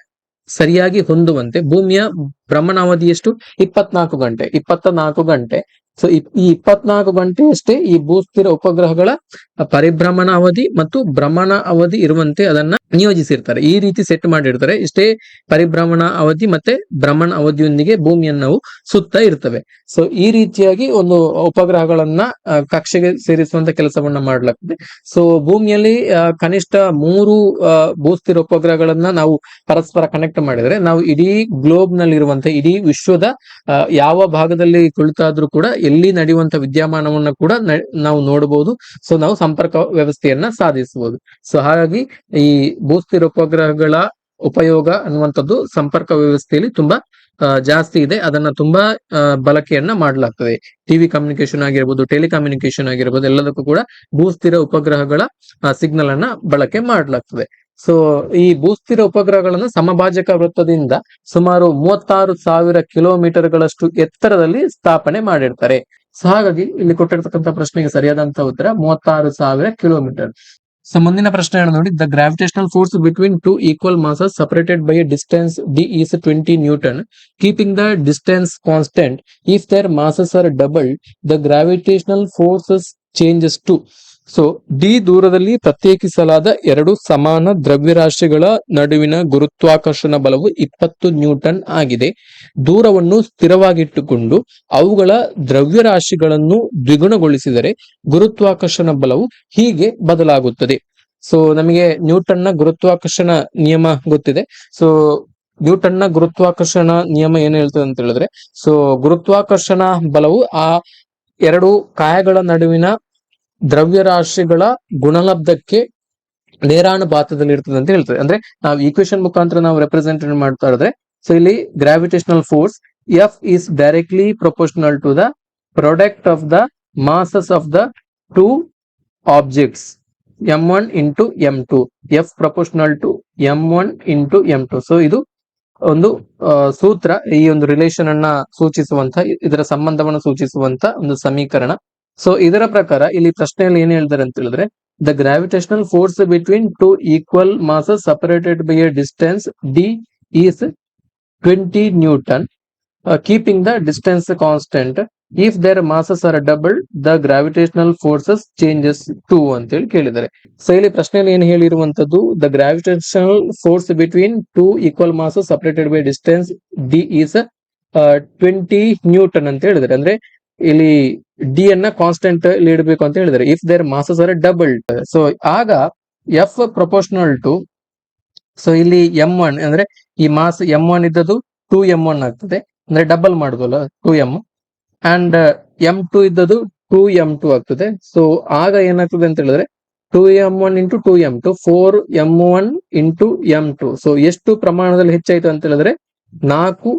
ಸರಿಯಾಗಿ ಹೊಂದುವಂತೆ, ಭೂಮಿಯ ಭ್ರಮಣಾವಧಿ ಎಷ್ಟು? 24 ಗಂಟೆ. ಸೊ ಈ 24 ಗಂಟೆಯಷ್ಟೇ ಈ ಭೂಸ್ಥಿರ ಉಪಗ್ರಹಗಳ ಪರಿಭ್ರಮಣ ಅವಧಿ ಮತ್ತು ಭ್ರಮಣ ಅವಧಿ ಇರುವಂತೆ ಅದನ್ನ ನಿಯೋಜಿಸಿರ್ತಾರೆ. ಈ ರೀತಿ ಸೆಟ್ ಮಾಡಿರ್ತಾರೆ. ಇಷ್ಟೇ ಪರಿಭ್ರಮಣ ಅವಧಿ ಮತ್ತೆ ಭ್ರಮಣ ಅವಧಿಯೊಂದಿಗೆ ಭೂಮಿಯನ್ನು ನಾವು ಸುತ್ತ ಇರ್ತವೆ. ಸೊ ಈ ರೀತಿಯಾಗಿ ಒಂದು ಉಪಗ್ರಹಗಳನ್ನ ಕಕ್ಷೆಗೆ ಸೇರಿಸುವಂತ ಕೆಲಸವನ್ನ ಮಾಡಲಾಗ್ತದೆ. ಸೊ ಭೂಮಿಯಲ್ಲಿ ಕನಿಷ್ಠ 3 ಭೂಸ್ಥಿರ ಉಪಗ್ರಹಗಳನ್ನ ನಾವು ಪರಸ್ಪರ ಕನೆಕ್ಟ್ ಮಾಡಿದ್ರೆ ನಾವು ಇಡೀ ಗ್ಲೋಬ್ ನಲ್ಲಿ ಇರುವಂತಹ, ಇಡೀ ವಿಶ್ವದ ಯಾವ ಭಾಗದಲ್ಲಿ ಕುಳಿತಾದ್ರೂ ಕೂಡ ಎಲ್ಲಿ ನಡೆಯುವಂತ ವಿದ್ಯಮಾನವನ್ನ ಕೂಡ ನಾವು ನೋಡಬಹುದು. ಸೊ ನಾವು ಸಂಪರ್ಕ ವ್ಯವಸ್ಥೆಯನ್ನ ಸಾಧಿಸಬಹುದು. ಸೊ ಹಾಗಾಗಿ ಈ ಭೂಸ್ಥಿರ ಉಪಗ್ರಹಗಳ ಉಪಯೋಗ ಅನ್ನುವಂಥದ್ದು ಸಂಪರ್ಕ ವ್ಯವಸ್ಥೆಯಲ್ಲಿ ತುಂಬಾ ಜಾಸ್ತಿ ಇದೆ. ಅದನ್ನ ತುಂಬಾ ಬಳಕೆಯನ್ನ ಮಾಡಲಾಗ್ತದೆ. ಟಿವಿ ಕಮ್ಯುನಿಕೇಶನ್ ಆಗಿರ್ಬೋದು, ಟೆಲಿಕಮ್ಯುನಿಕೇಶನ್ ಆಗಿರ್ಬೋದು, ಎಲ್ಲದಕ್ಕೂ ಕೂಡ ಭೂಸ್ಥಿರ ಉಪಗ್ರಹಗಳ ಸಿಗ್ನಲ್ ಅನ್ನ ಬಳಕೆ ಮಾಡಲಾಗ್ತದೆ. ಸೊ ಈ ಭೂಸ್ಥಿರ ಉಪಗ್ರಹಗಳನ್ನು ಸಮಭಾಜಕ ವೃತ್ತದಿಂದ ಸುಮಾರು 36,000 ಕಿಲೋಮೀಟರ್ಗಳಷ್ಟು ಎತ್ತರದಲ್ಲಿ ಸ್ಥಾಪನೆ ಮಾಡಿರ್ತಾರೆ. ಸೊ ಹಾಗಾಗಿ ಇಲ್ಲಿ ಕೊಟ್ಟಿರ್ತಕ್ಕಂಥ ಪ್ರಶ್ನೆಗೆ ಸರಿಯಾದಂತಹ ಉತ್ತರ 36,000 ಕಿಲೋಮೀಟರ್. ಸೊ ಮುಂದಿನ ಪ್ರಶ್ನೆ ನೋಡಿ, the gravitational force between two equal masses separated by a distance d is 20 newton keeping the distance constant if their masses are doubled the gravitational forces changes to. So D ದೂರದಲ್ಲಿ ಪ್ರತ್ಯೇಕಿಸಲಾದ ಎರಡು ಸಮಾನ ದ್ರವ್ಯರಾಶಿಗಳ ನಡುವಿನ ಗುರುತ್ವಾಕರ್ಷಣ ಬಲವು 20 Newton ಆಗಿದೆ. ದೂರವನ್ನು ಸ್ಥಿರವಾಗಿಟ್ಟುಕೊಂಡು ಅವುಗಳ ದ್ರವ್ಯರಾಶಿಗಳನ್ನು ದ್ವಿಗುಣಗೊಳಿಸಿದರೆ ಗುರುತ್ವಾಕರ್ಷಣ ಬಲವು ಹೀಗೆ ಬದಲಾಗುತ್ತದೆ. ಸೊ ನಮಗೆ ನ್ಯೂಟನ್ನ ಗುರುತ್ವಾಕರ್ಷಣ ನಿಯಮ ಗೊತ್ತಿದೆ. ಸೊ ನ್ಯೂಟನ್ನ ಗುರುತ್ವಾಕರ್ಷಣ ನಿಯಮ ಏನ್ ಹೇಳ್ತದೆ ಅಂತ ಹೇಳಿದ್ರೆ, ಸೊ ಗುರುತ್ವಾಕರ್ಷಣ ಬಲವು ಆ ಎರಡು ಕಾಯಗಳ ನಡುವಿನ ದ್ರವ್ಯರಾಶಿಗಳ ಗುಣಲಬ್ಧಕ್ಕೆ ನೇರಾನುಪಾತದಲ್ಲಿ ಇರ್ತದೆ ಅಂತ ಹೇಳ್ತದೆ. ಅಂದ್ರೆ ನಾವು ಈಕ್ವೇಶನ್ ಮುಖಾಂತರ ನಾವು ರೆಪ್ರೆಸೆಂಟ್ ಮಾಡ್ತಾ ಇದ್ರೆ, ಸೊ ಇಲ್ಲಿ gravitational force F is directly proportional to the product of the masses of the two objects m1 into m2. F proportional to m1 into m2. So ಇದು ಒಂದು ಸೂತ್ರ, ಈ ಒಂದು ರಿಲೇಷನ್ ಅನ್ನ ಸೂಚಿಸುವಂತ, ಇದರ ಸಂಬಂಧವನ್ನು ಸೂಚಿಸುವಂತ ಒಂದು ಸಮೀಕರಣ. ಸೊ ಇದರ ಪ್ರಕಾರ ಇಲ್ಲಿ ಪ್ರಶ್ನೆಯಲ್ಲಿ ಏನ್ ಹೇಳ್ತಾರೆ ಅಂತ ಹೇಳಿದ್ರೆ, the gravitational force between two equal masses separated by a distance d is 20 newton keeping the distance constant if their masses are double the gravitational forces changes to ಅಂತ ಹೇಳಿ ಕೇಳಿದ್ದಾರೆ. ಸೊ ಇಲ್ಲಿ ಪ್ರಶ್ನೆಯಲ್ಲಿ ಏನು ಹೇಳಿರುವಂತದ್ದು, the gravitational force between two equal masses separated by distance d is 20 newton ಅಂತ ಹೇಳಿದ್ದಾರೆ. ಅಂದ್ರೆ ಇಲ್ಲಿ ಡಿ ಅನ್ನ ಕಾನ್ಸ್ಟೆಂಟ್ ಇಲ್ಲಿ ಇಡಬೇಕು ಅಂತ ಹೇಳಿದ್ದಾರೆ. If their masses are doubled, so ಆಗ ಎಫ್ ಪ್ರಪೋರ್ಷನಲ್ ಟು, ಸೊ ಇಲ್ಲಿ m1 ಅಂದ್ರೆ ಈ ಮಾಸ್ m1 ಇದ್ದದ್ದು 2m1 ಆಗ್ತದೆ, ಅಂದ್ರೆ ಡಬಲ್ ಮಾಡುದಲ್ಲ 2m, ಅಂಡ್ m2 ಇದ್ದದ್ದು 2m2 ಆಗ್ತದೆ. ಸೊ ಆಗ ಏನಾಗ್ತದೆ ಅಂತ ಹೇಳಿದ್ರೆ 2m1 into 2m2 4m1 into m2. So ಎಷ್ಟು ಪ್ರಮಾಣದಲ್ಲಿ ಹೆಚ್ಚಾಯ್ತು ಅಂತ ಹೇಳಿದ್ರೆ 4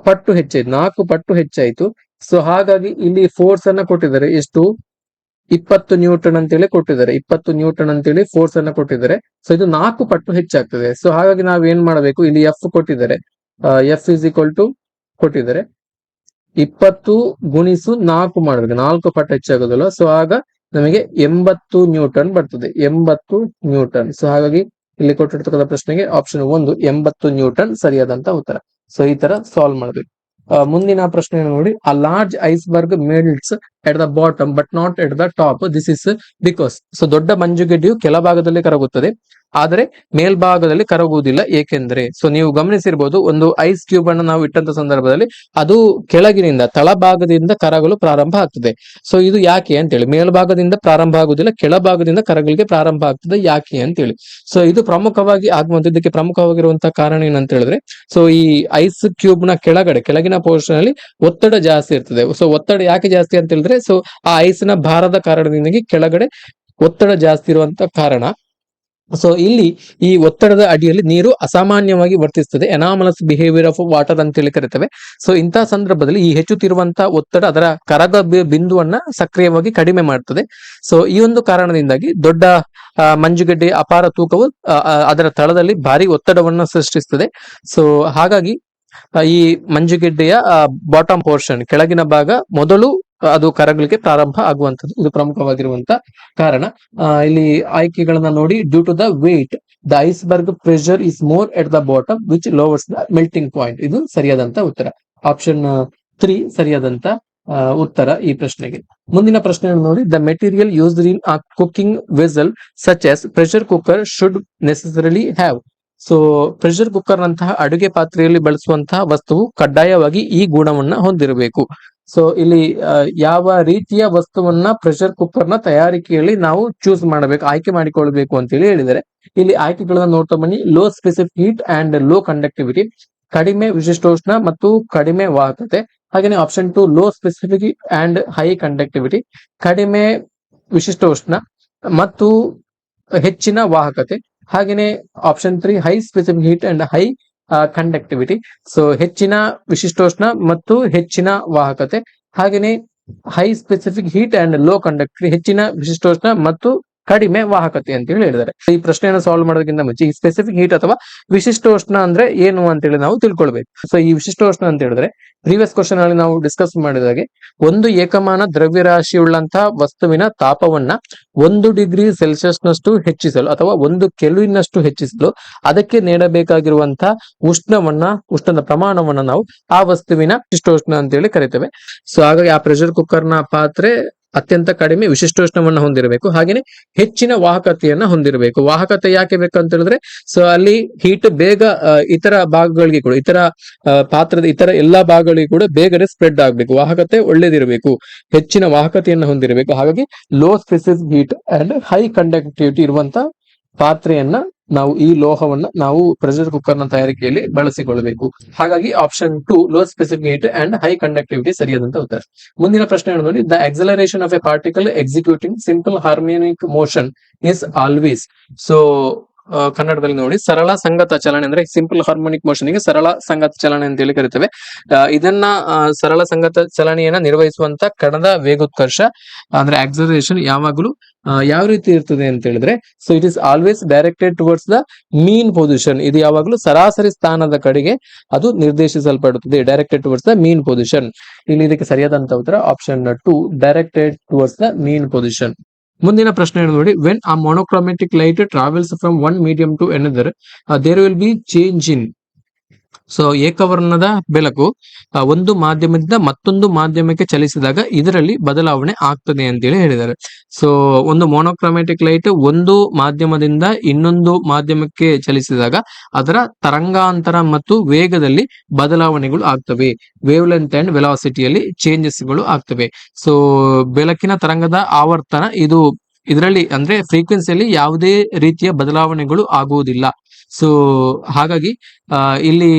ಪಟ್ಟು ಹೆಚ್ಚಾಯ್ತು, 4 ಪಟ್ಟು ಹೆಚ್ಚಾಯ್ತು. ಸೊ ಹಾಗಾಗಿ ಇಲ್ಲಿ ಫೋರ್ಸ್ ಅನ್ನ ಕೊಟ್ಟಿದ್ದಾರೆ, ಎಷ್ಟು? 20 ನ್ಯೂಟನ್ ಅಂತೇಳಿ ಕೊಟ್ಟಿದ್ದಾರೆ. 20 ನ್ಯೂಟನ್ ಅಂತೇಳಿ ಫೋರ್ಸ್ ಅನ್ನ ಕೊಟ್ಟಿದ್ದಾರೆ. ಸೊ ಇದು 4 ಪಟ್ಟು ಹೆಚ್ಚಾಗ್ತದೆ. ಸೊ ಹಾಗಾಗಿ ನಾವ್ ಏನ್ ಮಾಡಬೇಕು, ಇಲ್ಲಿ ಎಫ್ ಕೊಟ್ಟಿದ್ದಾರೆ, ಎಫ್ ಇಸ್ ಈಕ್ವಲ್ ಟು ಕೊಟ್ಟಿದ್ದಾರೆ 20 ಗುಣಿಸು 4 ಮಾಡಬೇಕು, 4 ಪಟ್ಟು ಹೆಚ್ಚಾಗೋದಿಲ್ಲ. ಸೊ ಆಗ ನಮಗೆ 80 ನ್ಯೂಟನ್ ಬರ್ತದೆ, 80 ನ್ಯೂಟನ್. ಸೊ ಹಾಗಾಗಿ ಇಲ್ಲಿ ಕೊಟ್ಟಿರ್ತಕ್ಕಂಥ ಪ್ರಶ್ನೆಗೆ ಆಪ್ಷನ್ 1 80 ನ್ಯೂಟನ್ ಸರಿಯಾದಂತ ಉತ್ತರ. ಸೊ ಈ ತರ ಸಾಲ್ವ್ ಮಾಡಬೇಕು. ಮುಂದಿನ ಪ್ರಶ್ನೆ ನೋಡಿ, a large iceberg melts at the bottom but not at the top, this is because. So ದೊಡ್ಡ ಮಂಜುಗೆಡ್ಡೆಯು ಕೆಳಭಾಗದಲ್ಲಿ ಕರಗುತ್ತದೆ ಆದರೆ ಮೇಲ್ಭಾಗದಲ್ಲಿ ಕರಗುವುದಿಲ್ಲ, ಏಕೆಂದರೆ. ಸೊ ನೀವು ಗಮನಿಸಿರ್ಬೋದು, ಒಂದು ಐಸ್ ಕ್ಯೂಬ್ ಅನ್ನು ನಾವು ಇಟ್ಟಂತ ಸಂದರ್ಭದಲ್ಲಿ ಅದು ಕೆಳಗಿನಿಂದ ತಳಭಾಗದಿಂದ ಕರಗಲು ಪ್ರಾರಂಭ ಆಗ್ತದೆ. ಸೊ ಇದು ಯಾಕೆ ಅಂತೇಳಿ, ಮೇಲ್ಭಾಗದಿಂದ ಪ್ರಾರಂಭ ಆಗುದಿಲ್ಲ, ಕೆಳಭಾಗದಿಂದ ಕರಗಲಿಕ್ಕೆ ಪ್ರಾರಂಭ ಆಗ್ತದೆ, ಯಾಕೆ ಅಂತೇಳಿ. ಸೊ ಇದು ಪ್ರಮುಖವಾಗಿ ಆಗುವಂತ, ಇದಕ್ಕೆ ಪ್ರಮುಖವಾಗಿರುವಂತಹ ಕಾರಣ ಏನಂತ ಹೇಳಿದ್ರೆ, ಸೊ ಈ ಐಸ್ ಕ್ಯೂಬ್ ನ ಕೆಳಗಿನ ಪೋರ್ಷನ್ ಅಲ್ಲಿ ಒತ್ತಡ ಜಾಸ್ತಿ ಇರ್ತದೆ. ಸೊ ಒತ್ತಡ ಯಾಕೆ ಜಾಸ್ತಿ ಅಂತ ಹೇಳಿದ್ರೆ, ಸೊ ಆ ಐಸ್ ನ ಭಾರದ ಕಾರಣದಿಂದಾಗಿ ಕೆಳಗಡೆ ಒತ್ತಡ ಜಾಸ್ತಿ ಇರುವಂತ ಕಾರಣ. ಸೊ ಇಲ್ಲಿ ಈ ಒತ್ತಡದ ಅಡಿಯಲ್ಲಿ ನೀರು ಅಸಾಮಾನ್ಯವಾಗಿ ವರ್ತಿಸುತ್ತದೆ, ಎನಾಮಲಸ್ ಬಿಹೇವಿಯರ್ ಆಫ್ ವಾಟರ್ ಅಂತೇಳಿ ಕರಿತೇವೆ. ಸೊ ಇಂತಹ ಸಂದರ್ಭದಲ್ಲಿ ಈ ಹೆಚ್ಚುತ್ತಿರುವಂತಹ ಒತ್ತಡ ಅದರ ಕರಗ ಬಿಂದುವನ್ನ ಸಕ್ರಿಯವಾಗಿ ಕಡಿಮೆ ಮಾಡ್ತದೆ. ಸೊ ಈ ಒಂದು ಕಾರಣದಿಂದಾಗಿ ದೊಡ್ಡ ಮಂಜುಗಡ್ಡೆ ಅಪಾರ ತೂಕವು ಅದರ ತಳದಲ್ಲಿ ಭಾರಿ ಒತ್ತಡವನ್ನು ಸೃಷ್ಟಿಸುತ್ತದೆ. ಸೊ ಹಾಗಾಗಿ ಈ ಮಂಜುಗೆಡ್ಡೆಯ ಬಾಟಮ್ ಪೋರ್ಷನ್ ಕೆಳಗಿನ ಭಾಗ ಮೊದಲು ಅದು ಕರಗಲಿಕ್ಕೆ ಪ್ರಾರಂಭ ಆಗುವಂತದ್ದು, ಇದು ಪ್ರಮುಖವಾಗಿರುವಂತ ಕಾರಣ. ಇಲ್ಲಿ ಆಯ್ಕೆಗಳನ್ನ ನೋಡಿ. Due to the weight the iceberg pressure is more at the bottom which lowers the melting point. ಇದು ಸರಿಯಾದಂತ ಉತ್ತರ. ಆಪ್ಷನ್ 3 ಸರಿಯಾದಂತ ಉತ್ತರ ಈ ಪ್ರಶ್ನೆಗೆ. ಮುಂದಿನ ಪ್ರಶ್ನೆಯನ್ನು ನೋಡಿ. The material used in a cooking vessel such as pressure cooker should necessarily have. So pressure cooker ನಂತಹ ಅಡುಗೆ ಪಾತ್ರೆಯಲ್ಲಿ ಬಳಸುವಂತಹ ವಸ್ತುವು ಕಡ್ಡಾಯವಾಗಿ ಈ ಗುಣವನ್ನ ಹೊಂದಿರಬೇಕು. ಸೊ ಇಲ್ಲಿ ಯಾವ ರೀತಿಯ ವಸ್ತುವನ್ನ ಪ್ರೆಷರ್ ಕುಕ್ಕರ್ ನ ತಯಾರಿಕೆಯಲ್ಲಿ ನಾವು ಚೂಸ್ ಮಾಡಬೇಕು, ಆಯ್ಕೆ ಮಾಡಿಕೊಳ್ಬೇಕು ಅಂತ ಹೇಳಿ ಹೇಳಿದರೆ, ಇಲ್ಲಿ ಆಯ್ಕೆಗಳನ್ನ ನೋಡ್ತಾ ಬನ್ನಿ. Low specific heat and low conductivity, ಕಡಿಮೆ ವಿಶಿಷ್ಟೋಷ್ಣ ಮತ್ತು ಕಡಿಮೆ ವಾಹಕತೆ. ಹಾಗೆಯೇ option 2 low specific heat and high conductivity, ಕಡಿಮೆ ವಿಶಿಷ್ಟೋಷ್ಣ ಮತ್ತು ಹೆಚ್ಚಿನ ವಾಹಕತೆ. ಹಾಗೆಯೇ option 3 high specific heat and high conductivity. So ಹೆಚ್ಚಿನ ವಿಶಿಷ್ಟೋಷ್ಣ ಮತ್ತು ಹೆಚ್ಚಿನ ವಾಹಕತೆ. ಹಾಗೆಯೇ high specific heat and low conductivity, ಹೆಚ್ಚಿನ ವಿಶಿಷ್ಟೋಷ್ಣ ಮತ್ತು ಕಡಿಮೆ ವಾಹಕತೆ ಅಂತ ಹೇಳಿ ಹೇಳಿದ್ದಾರೆ. ಈ ಪ್ರಶ್ನೆಯನ್ನು ಸಾಲ್ವ್ ಮಾಡೋದಕ್ಕಿಂತ ಮುಂಚೆ ಈ ಸ್ಪೆಸಿಫಿಕ್ ಹೀಟ್ ಅಥವಾ ವಿಶಿಷ್ಟೋಷ್ಣ ಅಂದ್ರೆ ಏನು ಅಂತ ಹೇಳಿ ನಾವು ತಿಳ್ಕೊಳ್ಬೇಕು. ಸೊ ಈ ವಿಶಿಷ್ಟೋಷ್ಣ ಅಂತ ಹೇಳಿದ್ರೆ ಪ್ರೀವಿಯಸ್ ಕ್ವಶನ್ ಅಲ್ಲಿ ನಾವು ಡಿಸ್ಕಸ್ ಮಾಡಿದಾಗೆ ಒಂದು ಏಕಮಾನ ದ್ರವ್ಯರಾಶಿಯುಳ್ಳಂತಹ ವಸ್ತುವಿನ ತಾಪವನ್ನ 1 ಡಿಗ್ರಿ ಸೆಲ್ಸಿಯಸ್ ನಷ್ಟು ಹೆಚ್ಚಿಸಲು ಅಥವಾ 1 ಕೆಲ್ವಿನ್ ನಷ್ಟು ಹೆಚ್ಚಿಸಲು ಅದಕ್ಕೆ ನೀಡಬೇಕಾಗಿರುವಂತಹ ಉಷ್ಣದ ಪ್ರಮಾಣವನ್ನ ನಾವು ಆ ವಸ್ತುವಿನ ವಿಶಿಷ್ಟೋಷ್ಣ ಅಂತ ಹೇಳಿ ಕರಿತೇವೆ. ಸೊ ಹಾಗಾಗಿ ಆ ಪ್ರೆಷರ್ ಕುಕ್ಕರ್ ನ ಪಾತ್ರೆ ಅತ್ಯಂತ ಕಡಿಮೆ ವಿಶಿಷ್ಟೋಷ್ಣವನ್ನು ಹೊಂದಿರಬೇಕು, ಹಾಗೇನೆ ಹೆಚ್ಚಿನ ವಾಹಕತೆಯನ್ನ ಹೊಂದಿರಬೇಕು. ವಾಹಕತೆ ಯಾಕೆ ಬೇಕಂತ ಹೇಳಿದ್ರೆ, ಸೊ ಅಲ್ಲಿ ಹೀಟ್ ಬೇಗ ಇತರ ಭಾಗಗಳಿಗೆ ಕೂಡ, ಇತರ ಪಾತ್ರದ ಇತರ ಎಲ್ಲಾ ಭಾಗಗಳಿಗೆ ಕೂಡ ಬೇಗನೆ ಸ್ಪ್ರೆಡ್ ಆಗಬೇಕು. ವಾಹಕತೆ ಒಳ್ಳೇದಿರಬೇಕು, ಹೆಚ್ಚಿನ ವಾಹಕತೆಯನ್ನು ಹೊಂದಿರಬೇಕು. ಹಾಗಾಗಿ low specific heat and high conductivity ಇರುವಂತ ಪಾತ್ರೆಯನ್ನ ನಾವು ಈ ಲೋಹವನ್ನ ನಾವು ಪ್ರೆಷರ್ ಕುಕ್ಕರ್ ನ ತಯಾರಿಕೆಯಲ್ಲಿ ಬಳಸಿಕೊಳ್ಳಬೇಕು. ಹಾಗಾಗಿ option 2 low specific heat and high conductivity ಸರಿಯಾದಂತ ಉತ್ತರ. ಮುಂದಿನ ಪ್ರಶ್ನೆ ನೋಡಿ. The acceleration of a particle executing simple harmonic motion is always. So ಕನ್ನಡದಲ್ಲಿ ನೋಡಿ, ಸರಳ ಸಂಗತ ಚಲನೆ ಅಂದ್ರೆ ಸಿಂಪಲ್ ಹಾರ್ಮೋನಿಕ್ ಮೋಷನ್ ಗೆ ಸರಳ ಸಂಗತ ಚಲನೆ ಅಂತ ಹೇಳಿ ಕರಿತೇವೆ. ಇದನ್ನ ಸರಳ ಸಂಗತ ಚಲನೆಯನ್ನ ನಿರ್ವಹಿಸುವಂತ ಕಣದ ವೇಗೋತ್ಕರ್ಷ ಅಂದ್ರೆ ಆಕ್ಸಲರೇಷನ್ ಯಾವಾಗಲೂ ಯಾವ ರೀತಿ ಇರ್ತದೆ ಅಂತ ಹೇಳಿದ್ರೆ, so it is always directed towards the mean position. ಇದು ಯಾವಾಗಲೂ ಸರಾಸರಿ ಸ್ಥಾನದ ಕಡೆಗೆ ಅದು ನಿರ್ದೇಶಿಸಲ್ಪಡುತ್ತದೆ, directed towards the mean position. ಇಲ್ಲಿ ಇದಕ್ಕೆ ಸರಿಯಾದಂತ ಉತ್ತರ option 2 directed towards the mean position. ಮುಂದಿನ ಪ್ರಶ್ನೆ ನೋಡಿ. When a monochromatic light travels from one medium to another there will be change in. So ಏಕವರ್ಣದ ಬೆಳಕು ಒಂದು ಮಾಧ್ಯಮದಿಂದ ಮತ್ತೊಂದು ಮಾಧ್ಯಮಕ್ಕೆ ಚಲಿಸಿದಾಗ ಇದರಲ್ಲಿ ಬದಲಾವಣೆ ಆಗ್ತದೆ ಅಂತೇಳಿ ಹೇಳಿದ್ದಾರೆ. ಸೊ ಒಂದು ಮೊನೋಕ್ರೋಮ್ಯಾಟಿಕ್ ಲೈಟ್ ಒಂದು ಮಾಧ್ಯಮದಿಂದ ಇನ್ನೊಂದು ಮಾಧ್ಯಮಕ್ಕೆ ಚಲಿಸಿದಾಗ ಅದರ ತರಂಗಾಂತರ ಮತ್ತು ವೇಗದಲ್ಲಿ ಬದಲಾವಣೆಗಳು ಆಗ್ತವೆ. ವೇವ್ ಲೆಂತ್ ಅಂಡ್ ವೆಲಾಸಿಟಿಯಲ್ಲಿ ಚೇಂಜಸ್ಗಳು ಆಗ್ತವೆ. ಸೊ ಬೆಳಕಿನ ತರಂಗದ ಆವರ್ತನ ಇದರಲ್ಲಿ ಅಂದ್ರೆ ಫ್ರೀಕ್ವೆನ್ಸಿಯಲ್ಲಿ ಯಾವುದೇ ರೀತಿಯ ಬದಲಾವಣೆಗಳು ಆಗುವುದಿಲ್ಲ. ಸೊ ಹಾಗಾಗಿ ಇಲ್ಲಿ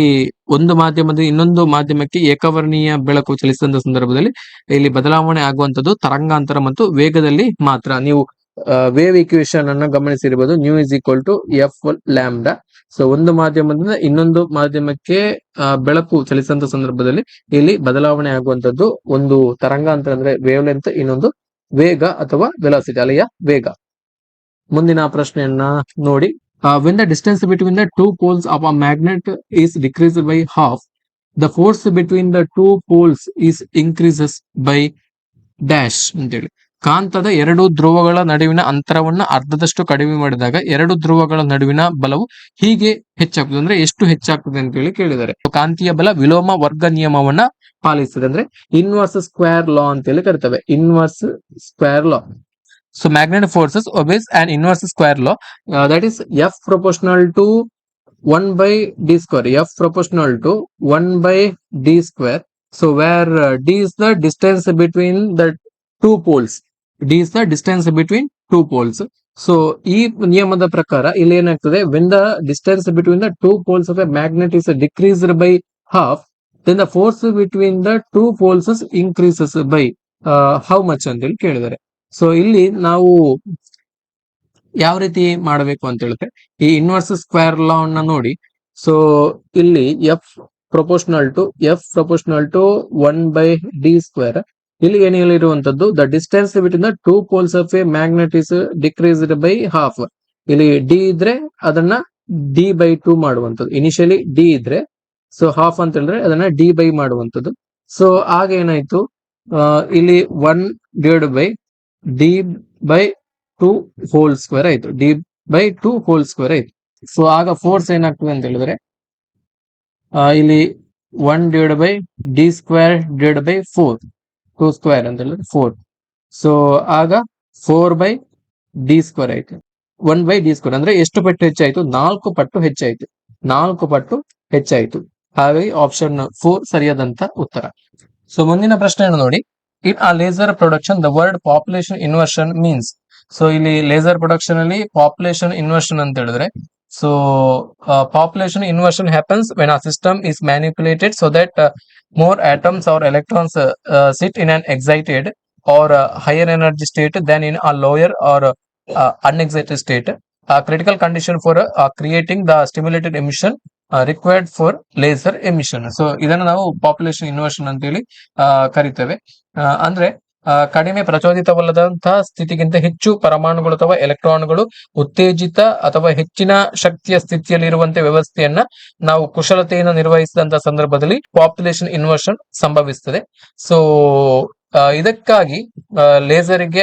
ಒಂದು ಮಾಧ್ಯಮದಿಂದ ಇನ್ನೊಂದು ಮಾಧ್ಯಮಕ್ಕೆ ಏಕವರ್ಣೀಯ ಬೆಳಕು ಚಲಿಸಿದ ಸಂದರ್ಭದಲ್ಲಿ ಇಲ್ಲಿ ಬದಲಾವಣೆ ಆಗುವಂತದ್ದು ತರಂಗಾಂತರ ಮತ್ತು ವೇಗದಲ್ಲಿ ಮಾತ್ರ. ನೀವು ವೇವ್ ಈಕ್ವೇಶನ್ ಅನ್ನ ಗಮನಿಸಿರಬಹುದು. Nu is equal to F lambda. So ಒಂದು ಮಾಧ್ಯಮದಿಂದ ಇನ್ನೊಂದು ಮಾಧ್ಯಮಕ್ಕೆ ಬೆಳಕು ಚಲಿಸಿದಂತ ಸಂದರ್ಭದಲ್ಲಿ ಇಲ್ಲಿ ಬದಲಾವಣೆ ಆಗುವಂತದ್ದು ಒಂದು ತರಂಗಾಂತರ ಅಂದ್ರೆ ವೇವ್ ಲೆಂತ್, ಇನ್ನೊಂದು ವೇಗ ಅಥವಾ ವೆಲಾಸಿಟಿ ಅಲೆಯ ವೇಗ. ಮುಂದಿನ ಪ್ರಶ್ನೆಯನ್ನ ನೋಡಿ. When the distance between the two poles of a magnet is decreased by half, the force between the two poles is increases by dash ಅಂತೇಳಿ. ಕಾಂತದ ಎರಡು ಧ್ರುವಗಳ ನಡುವಿನ ಅಂತರವನ್ನ ಅರ್ಧದಷ್ಟು ಕಡಿಮೆ ಮಾಡಿದಾಗ ಎರಡು ಧ್ರುವಗಳ ನಡುವಿನ ಬಲವು ಹೀಗೆ ಹೆಚ್ಚಾಗ್ತದೆ ಅಂದ್ರೆ ಎಷ್ಟು ಹೆಚ್ಚಾಗ್ತದೆ ಅಂತ ಹೇಳಿ ಕೇಳಿದ್ದಾರೆ. ಕಾಂತೀಯ ಬಲ ವಿಲೋಮ ವರ್ಗ ನಿಯಮವನ್ನ ಪಾಲಿಸ್ತದೆ ಅಂದ್ರೆ ಇನ್ವರ್ಸ್ ಸ್ಕ್ವೇರ್ ಲಾ ಅಂತ ಹೇಳಿ ಕರಿತೇವೆ. Inverse square law. So magnetic forces obeys an inverse square law, that is F proportional to 1 by d square. F proportional to 1 by d square. So where d is the distance between the two poles. D is the distance between two poles. So ಈ ನಿಯಮದ ಪ್ರಕಾರ ಇಲ್ಲಿ ಏನಾಗ್ತದೆ, when the distance between the two poles of a magnet is decreased by half, then the force between the two poles increases by how much ಅಂತ ಹೇಳಿ ಕೇಳಿದ್ದಾರೆ. So ಇಲ್ಲಿ ನಾವು ಯಾವ ರೀತಿ ಮಾಡಬೇಕು ಅಂತ ಹೇಳಿದ್ರೆ, ಈ ಇನ್ವರ್ಸ್ ಸ್ಕ್ವೇರ್ ಲಾ ಅನ್ನ ನೋಡಿ. ಸೊ ಇಲ್ಲಿ ಎಫ್ ಪ್ರಪೋರ್ಷನಲ್ ಟು 1/d². ಇಲ್ಲಿ ಏನು ಹೇಳಿರುವಂತದ್ದು, the distance between the two poles of a magnet is decreased by half. ಇಲ್ಲಿ ಡಿ ಇದ್ರೆ ಅದನ್ನ d/2 ಮಾಡುವಂಥದ್ದು. ಇನಿಷಿಯಲಿ ಡಿ ಇದ್ರೆ, ಸೊ ಹಾಫ್ ಅಂತ ಹೇಳಿದ್ರೆ ಅದನ್ನ d/, ಮಾಡುವಂಥದ್ದು. ಸೊ ಆಗ ಏನಾಯ್ತು, ಇಲ್ಲಿ 1/d/2 ಆಯ್ತು, d/2 ಆಯ್ತು. ಸೊ ಆಗ ಫೋರ್ಸ್ ಏನಾಗ್ತದೆ ಅಂತ ಹೇಳಿದ್ರೆ, ಇಲ್ಲಿ 1/d²/4, 2² ಅಂತ ಹೇಳಿದ್ರೆ 4. ಸೊ ಆಗ 4/d² ಆಯ್ತು. 1/d² ಅಂದ್ರೆ ಎಷ್ಟು ಪಟ್ಟು ಹೆಚ್ಚಾಯ್ತು? 4 ಪಟ್ಟು ಹೆಚ್ಚಾಯ್ತು. 4 ಪಟ್ಟು ಹೆಚ್ಚಾಯ್ತು. ಹಾಗಾಗಿ ಆಪ್ಷನ್ 4 ಸರಿಯಾದಂತ ಉತ್ತರ. ಸೊ ಮುಂದಿನ ಪ್ರಶ್ನೆಯನ್ನು ನೋಡಿ. In a laser production the word population inversion means. So ಇಲ್ಲಿ ಲೇಸರ್ ಪ್ರೊಡಕ್ಷನ್ ಅಲ್ಲಿ ಪಾಪ್ಯುಲೇಷನ್ ಇನ್ವರ್ಷನ್ ಅಂತ ಹೇಳಿದ್ರೆ, so population inversion happens when a system is manipulated so that more atoms or electrons sit in an excited or higher energy state than in a lower or unexcited state. A critical condition for creating the stimulated emission required for laser emission. So ಇದನ್ನು ನಾವು population inversion ಅಂತೇಳಿ ಕರಿತೇವೆ. ಅಂದ್ರೆ ಕಡಿಮೆ ಪ್ರಚೋದಿತವಲ್ಲದಂತಹ ಸ್ಥಿತಿಗಿಂತ ಹೆಚ್ಚು ಪರಮಾಣುಗಳು ಅಥವಾ ಎಲೆಕ್ಟ್ರಾನ್ಗಳು ಉತ್ತೇಜಿತ ಅಥವಾ ಹೆಚ್ಚಿನ ಶಕ್ತಿಯ ಸ್ಥಿತಿಯಲ್ಲಿರುವಂತೆ ವ್ಯವಸ್ಥೆಯನ್ನ ನಾವು ಕುಶಲತೆಯಿಂದ ನಿರ್ವಹಿಸಿದಂತಹ ಸಂದರ್ಭದಲ್ಲಿ ಪಾಪ್ಯುಲೇಷನ್ ಇನ್ವರ್ಷನ್ ಸಂಭವಿಸುತ್ತದೆ. ಸೊ ಇದಕ್ಕಾಗಿ ಲೇಸರ್ಗೆ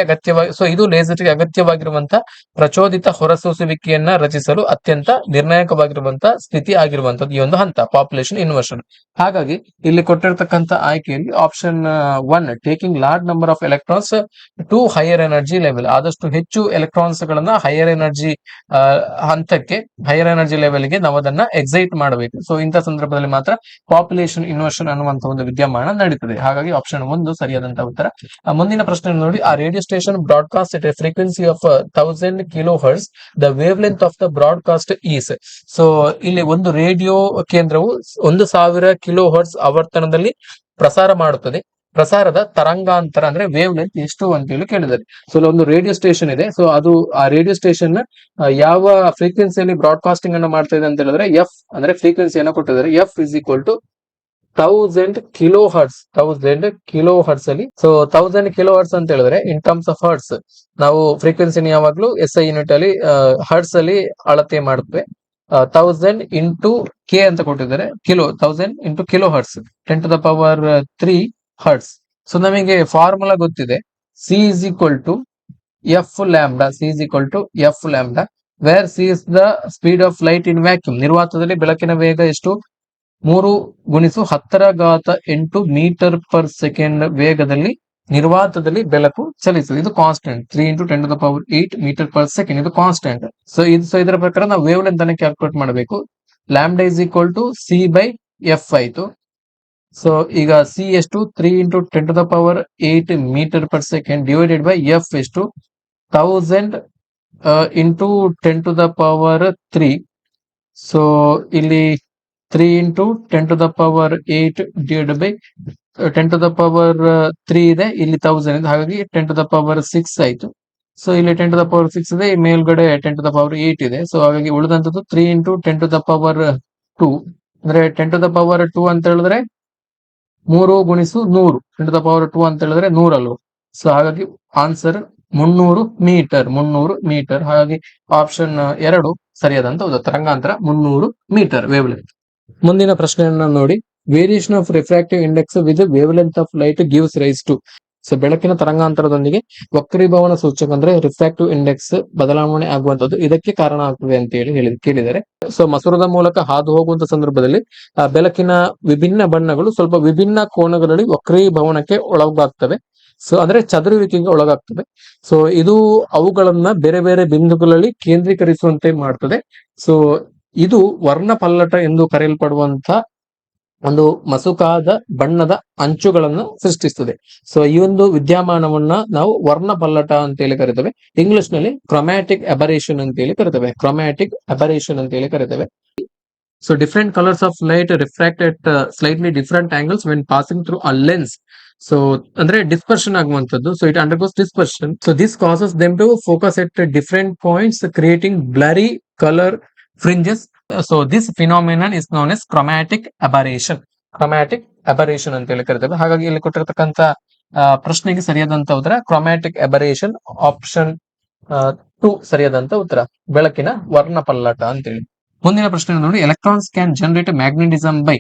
ಅಗತ್ಯವಾಗಿರುವಂತಹ ಪ್ರಚೋದಿತ ಹೊರಸೂಸುವಿಕೆಯನ್ನ ರಚಿಸಲು ಅತ್ಯಂತ ನಿರ್ಣಾಯಕವಾಗಿರುವಂತಹ ಸ್ಥಿತಿ ಆಗಿರುವಂತದ್ದು ಈ ಒಂದು ಹಂತ ಪಾಪ್ಯುಲೇಷನ್ ಇನ್ವರ್ಷನ್. ಹಾಗಾಗಿ ಇಲ್ಲಿ ಕೊಟ್ಟಿರ್ತಕ್ಕಂಥ ಆಯ್ಕೆಯಲ್ಲಿ option 1 taking large number of electrons to higher energy level, ಆದಷ್ಟು ಹೆಚ್ಚು ಎಲೆಕ್ಟ್ರಾನ್ಸ್ ಗಳನ್ನ ಹೈಯರ್ ಎನರ್ಜಿ ಹಂತಕ್ಕೆ, ಹೈಯರ್ ಎನರ್ಜಿ ಲೆವೆಲ್ಗೆ ನಾವು ಅದನ್ನ ಎಕ್ಸೈಟ್ ಮಾಡಬೇಕು. ಸೊ ಇಂಥ ಸಂದರ್ಭದಲ್ಲಿ ಮಾತ್ರ ಪಾಪ್ಯುಲೇಷನ್ ಇನ್ವರ್ಷನ್ ಅನ್ನುವಂತಹ ಒಂದು ವಿದ್ಯಮಾನ ನಡೀತದೆ. ಹಾಗಾಗಿ ಆಪ್ಷನ್ 1 ಸರಿಯಾದಂತಹ ಉತ್ತರ. ಮುಂದಿನ ಪ್ರಶ್ನೆ ನೋಡಿ. ಆ radio station broadcast at a frequency of 1000 kHz, the wave length of the broadcast is. So ಇಲ್ಲಿ ಒಂದು ರೇಡಿಯೋ ಕೇಂದ್ರವು 1000 kHz ಆವರ್ತನದಲ್ಲಿ ಪ್ರಸಾರ ಮಾಡುತ್ತದೆ. ಪ್ರಸಾರದ ತರಂಗಾಂತರ ಅಂದ್ರೆ ವೇವ್ ಲೆಂತ್ ಎಷ್ಟು ಅಂತ ಹೇಳಿ ಕೇಳಿದ್ದಾರೆ. ಸೊ ಒಂದು ರೇಡಿಯೋ ಸ್ಟೇಷನ್ ಇದೆ. ಸೊ ಅದು ಆ ರೇಡಿಯೋ ಸ್ಟೇಷನ್ ಯಾವ ಫ್ರೀಕ್ವೆನ್ಸಿಯಲ್ಲಿ ಬ್ರಾಡ್ಕಾಸ್ಟಿಂಗ್ ಅನ್ನು ಮಾಡ್ತಾ ಇದೆ ಅಂತ ಹೇಳಿದ್ರೆ, ಎಫ್ ಅಂದ್ರೆ ಫ್ರೀಕ್ವೆನ್ಸಿಯನ್ನು ಕೊಟ್ಟಿದ್ದಾರೆ. F is equal to 1000 kHz. 1000 kHz ಅಲ್ಲಿ. ಸೊ 1000 kHz ಅಂತ ಹೇಳಿದ್ರೆ ಇನ್ ಟರ್ಮ್ಸ್ ಆಫ್ ಹರ್ಟ್ಸ್, ನಾವು ಫ್ರೀಕ್ವೆನ್ಸಿನ ಯಾವಾಗ್ಲೂ SI ಯೂನಿಟ್ ಅಲ್ಲಿ ಹರ್ಟ್ಸ್ ಅಲ್ಲಿ ಅಳತೆ ಮಾಡುತ್ತೇವೆ. 1000 ಇಂಟು ಕೆ ಅಂತ ಕೊಟ್ಟಿದ್ದಾರೆ. 1000 ಇಂಟು kHz 10⁻³ ಹರ್ಟ್ಸ್. ಸೊ ನಮಗೆ ಫಾರ್ಮುಲಾ ಗೊತ್ತಿದೆ, C is equal to F lambda. C is equal to F lambda, where C is the speed of light in vacuum. ನಿರ್ವಾತದಲ್ಲಿ ಬೆಳಕಿನ ವೇಗ ಎಷ್ಟು? 3×10⁸ ಮೀಟರ್/ಸೆಕೆಂಡ್ ವೇಗದಲ್ಲಿ ನಿರ್ವಾತದಲ್ಲಿ ಬೆಳಕು ಚಲಿಸುತ್ತದೆ. ಇದು ಕಾನ್ಸ್ಟೆಂಟ್. 3×10⁸ ಮೀಟರ್/ಸೆಕೆಂಡ್ ಇದು ಕಾನ್ಸ್ಟೆಂಟ್. ಸೊ ಇದರ ಪ್ರಕಾರ ನಾವು ವೇವ್ ಲೆಂತ್ ಅನ್ನು ಕ್ಯಾಲ್ಕುಲೇಟ್ ಮಾಡಬೇಕು. Lambda is equal to C/F ಆಯ್ತು. ಸೊ ಈಗ C ಎಷ್ಟು? 3×10⁸ ಮೀಟರ್/ಸೆಕೆಂಡ್ ಡಿವೈಡೆಡ್ ಬೈ F ಎಷ್ಟು? 1000 × 10⁻³ ಸೊ ಇಲ್ಲಿ 3×10⁸ ಡಿವೈಡೆಡ್ ಬೈ 10⁻³ ಇದೆ, ಇಲ್ಲಿ 1000 ಇದೆ. ಹಾಗಾಗಿ 10⁻6 ಆಯ್ತು. ಸೊ ಇಲ್ಲಿ 10⁻6 ಇದೆ, ಮೇಲ್ಗಡೆ 10⁸ ಇದೆ. ಸೊ ಹಾಗಾಗಿ ಉಳಿದಂತದ್ದು 3×10⁻² ಅಂದ್ರೆ 10⁻² ಅಂತ ಹೇಳಿದ್ರೆ 3×100. 10⁻² ಅಂತ ಹೇಳಿದ್ರೆ 100 ಅಲ್ವ. ಸೊ ಹಾಗಾಗಿ ಆನ್ಸರ್ 300 ಮೀಟರ್. ಹಾಗಾಗಿ ಆಪ್ಷನ್ 2 ಸರಿಯಾದಂತ ಉತ್ತರ. ತರಂಗಾಂತರ 300 ಮೀಟರ್ ವೇವ್ ಲೆಂತ್. ಮುಂದಿನ ಪ್ರಶ್ನೆಯನ್ನ ನೋಡಿ. Variation of refractive index with wavelength of light gives rise to. So ಬೆಳಕಿನ ತರಂಗಾಂತರದೊಂದಿಗೆ ವಕ್ರೀಭವನ ಸೂಚಕ ಅಂದ್ರೆ ರಿಫ್ರಾಕ್ಟಿವ್ ಇಂಡೆಕ್ಸ್ ಬದಲಾವಣೆ ಆಗುವಂತದ್ದು ಇದಕ್ಕೆ ಕಾರಣ ಆಗ್ತದೆ ಅಂತ ಹೇಳಿ ಕೇಳಿದ್ದಾರೆ. ಸೊ ಮಸೂರದ ಮೂಲಕ ಹಾದು ಹೋಗುವಂತ ಸಂದರ್ಭದಲ್ಲಿ ಬೆಳಕಿನ ವಿಭಿನ್ನ ಬಣ್ಣಗಳು ಸ್ವಲ್ಪ ವಿಭಿನ್ನ ಕೋನಗಳಲ್ಲಿ ವಕ್ರೀಭವನಕ್ಕೆ ಒಳಗಾಗ್ತವೆ. ಸೊ ಅಂದ್ರೆ ಚದುರುವಿಕೆಗೆ ಒಳಗಾಗ್ತದೆ. ಸೊ ಇದು ಅವುಗಳನ್ನ ಬೇರೆ ಬೇರೆ ಬಿಂದುಗಳಲ್ಲಿ ಕೇಂದ್ರೀಕರಿಸುವಂತೆ ಮಾಡ್ತದೆ. ಸೊ ಇದು ವರ್ಣಪಲ್ಲಟ ಎಂದು ಕರೆಯಲ್ಪಡುವಂತ ಒಂದು ಮಸುಕಾದ ಬಣ್ಣದ ಅಂಚುಗಳನ್ನು ಸೃಷ್ಟಿಸುತ್ತದೆ. ಸೊ ಈ ಒಂದು ವಿದ್ಯಮಾನವನ್ನ ನಾವು ವರ್ಣಪಲ್ಲಟ ಅಂತ ಹೇಳಿ ಕರಿತೇವೆ. ಇಂಗ್ಲಿಷ್ ನಲ್ಲಿ ಕ್ರೊಮ್ಯಾಟಿಕ್ ಅಬರೇಷನ್ ಅಂತ ಹೇಳಿ ಕರಿತೇವೆ. So different colors of light refract at slightly different angles when passing through a lens. So ಅಂದ್ರೆ ಡಿಸ್ಪರ್ಷನ್ ಆಗುವಂತದ್ದು. So it undergoes dispersion. So this causes them to focus at different points creating blurry colour fringes. So this phenomenon is known as chromatic aberration. Chromatic aberration ಅಂತ ಹೇಳಿ ಕರಿತೇವೆ. ಹಾಗಾಗಿ ಇಲ್ಲಿ ಕೊಟ್ಟಿರ್ತಕ್ಕಂಥ ಪ್ರಶ್ನೆಗೆ ಸರಿಯಾದಂತ ಉತ್ತರ ಕ್ರೊಮ್ಯಾಟಿಕ್ ಅಬರೇಷನ್, ಆಪ್ಷನ್ 2 ಸರಿಯಾದಂತ ಉತ್ತರ, ಬೆಳಕಿನ ವರ್ಣಪಲ್ಲಟ ಅಂತೇಳಿ. ಮುಂದಿನ ಪ್ರಶ್ನೆ ನೋಡಿ, electrons can generate magnetism by.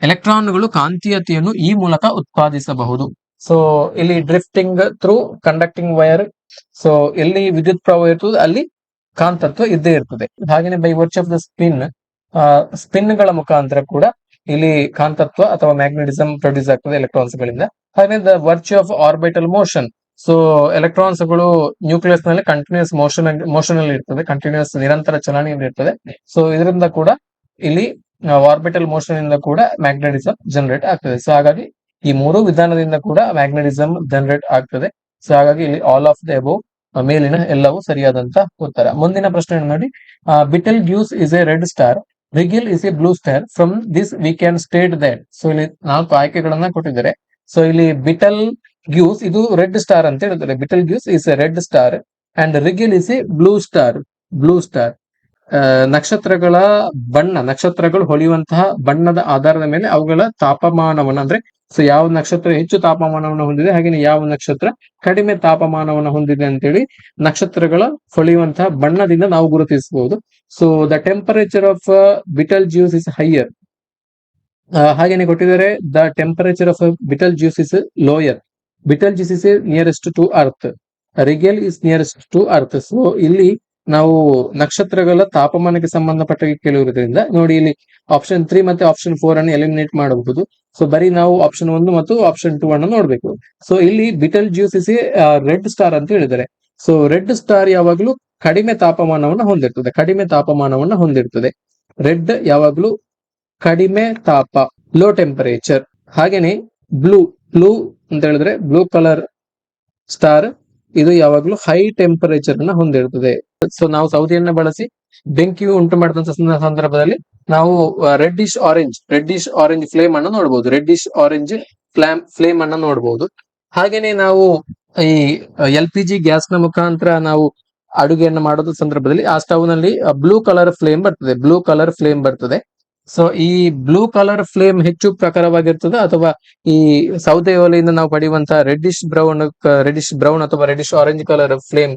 ಎಲೆಕ್ಟ್ರಾನ್ಗಳು ಕಾಂತೀಯತೆಯನ್ನು ಈ ಮೂಲಕ ಉತ್ಪಾದಿಸಬಹುದು. ಸೊ ಇಲ್ಲಿ drifting through conducting wire. So ಎಲ್ಲಿ ವಿದ್ಯುತ್ ಪ್ರವಾಹ ಇರ್ತದೆ ಅಲ್ಲಿ ಕಾಂತತ್ವ ಇದ್ದೇ ಇರ್ತದೆ. ಹಾಗೇನೆ by virtue of the spin, spin ಗಳ ಮುಖಾಂತರ ಕೂಡ ಇಲ್ಲಿ ಕಾಂತತ್ವ ಅಥವಾ ಮ್ಯಾಗ್ನೆಟಿಸಮ್ ಪ್ರೊಡ್ಯೂಸ್ ಆಗ್ತದೆ ಎಲೆಕ್ಟ್ರಾನ್ಸ್ ಗಳಿಂದ. ಹಾಗೆ the virtue of orbital motion. So electrons ಗಳು ನ್ಯೂಕ್ಲಿಯಸ್ ನಲ್ಲಿ ಕಂಟಿನ್ಯೂಸ್ ಮೋಷನ್ ಅಲ್ಲಿ ಇರ್ತದೆ, ಕಂಟಿನ್ಯೂಸ್ ನಿರಂತರ ಚಲನೆಯಲ್ಲಿ ಇರ್ತದೆ. ಸೊ ಇದರಿಂದ ಕೂಡ ಇಲ್ಲಿ ಆರ್ಬಿಟಲ್ ಮೋಷನ್ ಇಂದ ಕೂಡ ಮ್ಯಾಗ್ನೆಟಿಸಮ್ ಜನರೇಟ್ ಆಗ್ತದೆ. ಸೊ ಹಾಗಾಗಿ ಈ ಮೂರು ವಿಧಾನದಿಂದ ಕೂಡ ಮ್ಯಾಗ್ನೆಟಿಸಮ್ ಜನರೇಟ್ ಆಗ್ತದೆ. ಸೊ ಹಾಗಾಗಿ ಇಲ್ಲಿ ಆಲ್ ಆಫ್ ದ ಅಬೋವ್, ಮೇಲಿನ ಎಲ್ಲವೂ ಸರಿಯಾದಂತ ಉತ್ತರ. ಮುಂದಿನ ಪ್ರಶ್ನೆ ನೋಡಿ, Betelgeuse is a red star, Rigel is a blue star, from this we can state that. So ಇಲ್ಲಿ 4 ಆಯ್ಕೆಗಳನ್ನ ಕೊಟ್ಟಿದ್ದಾರೆ. ಸೊ ಇಲ್ಲಿ ಬಿಟಲ್ ಗ್ಯೂಸ್ ಇದು ರೆಡ್ ಸ್ಟಾರ್ ಅಂತ ಹೇಳ್ತಾರೆ. Betelgeuse is a red star and Rigel is a blue star. Blue star ನಕ್ಷತ್ರಗಳ ಬಣ್ಣ, ನಕ್ಷತ್ರಗಳು ಹೊಳೆಯುವಂತಹ ಬಣ್ಣದ ಆಧಾರದ ಮೇಲೆ ಅವುಗಳ ತಾಪಮಾನವನ್ನು, ಅಂದ್ರೆ ಸೊ ಯಾವ ನಕ್ಷತ್ರ ಹೆಚ್ಚು ತಾಪಮಾನವನ್ನು ಹೊಂದಿದೆ, ಹಾಗೆ ಯಾವ ನಕ್ಷತ್ರ ಕಡಿಮೆ ತಾಪಮಾನವನ್ನು ಹೊಂದಿದೆ ಅಂತೇಳಿ ನಕ್ಷತ್ರಗಳ ಹೊಳೆಯುವಂತಹ ಬಣ್ಣದಿಂದ ನಾವು ಗುರುತಿಸಬಹುದು. So the temperature of Betelgeuse is higher. ಹಾಗೇನೆ ಕೊಟ್ಟಿದ್ದಾರೆ the temperature of Betelgeuse is lower. Betelgeuse is nearest to earth, Rigel is nearest to earth. So ಇಲ್ಲಿ ನಾವು ನಕ್ಷತ್ರಗಳ ತಾಪಮಾನಕ್ಕೆ ಸಂಬಂಧಪಟ್ಟ ಕೇಳಿರುವುದರಿಂದ ನೋಡಿ, ಇಲ್ಲಿ ಆಪ್ಷನ್ 3 ಮತ್ತೆ ಆಪ್ಷನ್ 4 ಅನ್ನು ಎಲಿಮಿನೇಟ್ ಮಾಡಬಹುದು. ಸೊ ಬರೀ ನಾವು ಆಪ್ಷನ್ 1 ಮತ್ತು ಆಪ್ಷನ್ 2 ಅನ್ನು ನೋಡಬೇಕು. ಸೊ ಇಲ್ಲಿ ಬಿಟಲ್ ಜ್ಯೂಸ್ ಇಸ್ ರೆಡ್ ಸ್ಟಾರ್ ಅಂತ ಹೇಳಿದ್ದಾರೆ. ಸೊ ರೆಡ್ ಸ್ಟಾರ್ ಯಾವಾಗಲೂ ಕಡಿಮೆ ತಾಪಮಾನವನ್ನು ಹೊಂದಿರ್ತದೆ, ಕಡಿಮೆ ತಾಪಮಾನವನ್ನು ಹೊಂದಿರ್ತದೆ. ರೆಡ್ ಯಾವಾಗಲೂ ಕಡಿಮೆ ತಾಪ, ಲೋ ಟೆಂಪರೇಚರ್. ಹಾಗೇನೆ ಬ್ಲೂ, ಬ್ಲೂ ಅಂತ ಹೇಳಿದ್ರೆ ಬ್ಲೂ ಕಲರ್ ಸ್ಟಾರ್, ಇದು ಯಾವಾಗಲೂ ಹೈ ಟೆಂಪರೇಚರ್ ಅನ್ನ ಹೊಂದಿರ್ತದೆ. ಸೊ ನಾವು ಸೌದೆಯನ್ನ ಬಳಸಿ ಬೆಂಕಿ ಉಂಟು ಮಾಡಿದಂತ ಸಂದರ್ಭದಲ್ಲಿ ನಾವು ರೆಡ್ಡಿಶ್ ಆರೆಂಜ್ ಫ್ಲೇಮ್ ಅನ್ನು ನೋಡಬಹುದು, ರೆಡ್ಡಿಶ್ ಆರೆಂಜ್ ಫ್ಲೇಮ್ ಅನ್ನ ನೋಡಬಹುದು. ಹಾಗೇನೆ ನಾವು ಈ LPG ಗ್ಯಾಸ್ ನ ಮುಖಾಂತರ ನಾವು ಅಡುಗೆಯನ್ನು ಮಾಡೋದ ಸಂದರ್ಭದಲ್ಲಿ ಆ ಸ್ಟವ್ ನಲ್ಲಿ ಬ್ಲೂ ಕಲರ್ ಫ್ಲೇಮ್ ಬರ್ತದೆ, ಬ್ಲೂ ಕಲರ್ ಫ್ಲೇಮ್ ಬರ್ತದೆ. ಸೊ ಈ ಬ್ಲೂ ಕಲರ್ ಫ್ಲೇಮ್ ಹೆಚ್ಚು ಪ್ರಖರವಾಗಿರ್ತದೆ, ಅಥವಾ ಈ ಸೌದೆ ಒಲೆಯಿಂದ ನಾವು ಪಡೆಯುವಂತಹ ರೆಡ್ಡಿಶ್ ಬ್ರೌನ್ ಅಥವಾ ರೆಡ್ಡಿಶ್ ಆರೆಂಜ್ ಕಲರ್ ಫ್ಲೇಮ್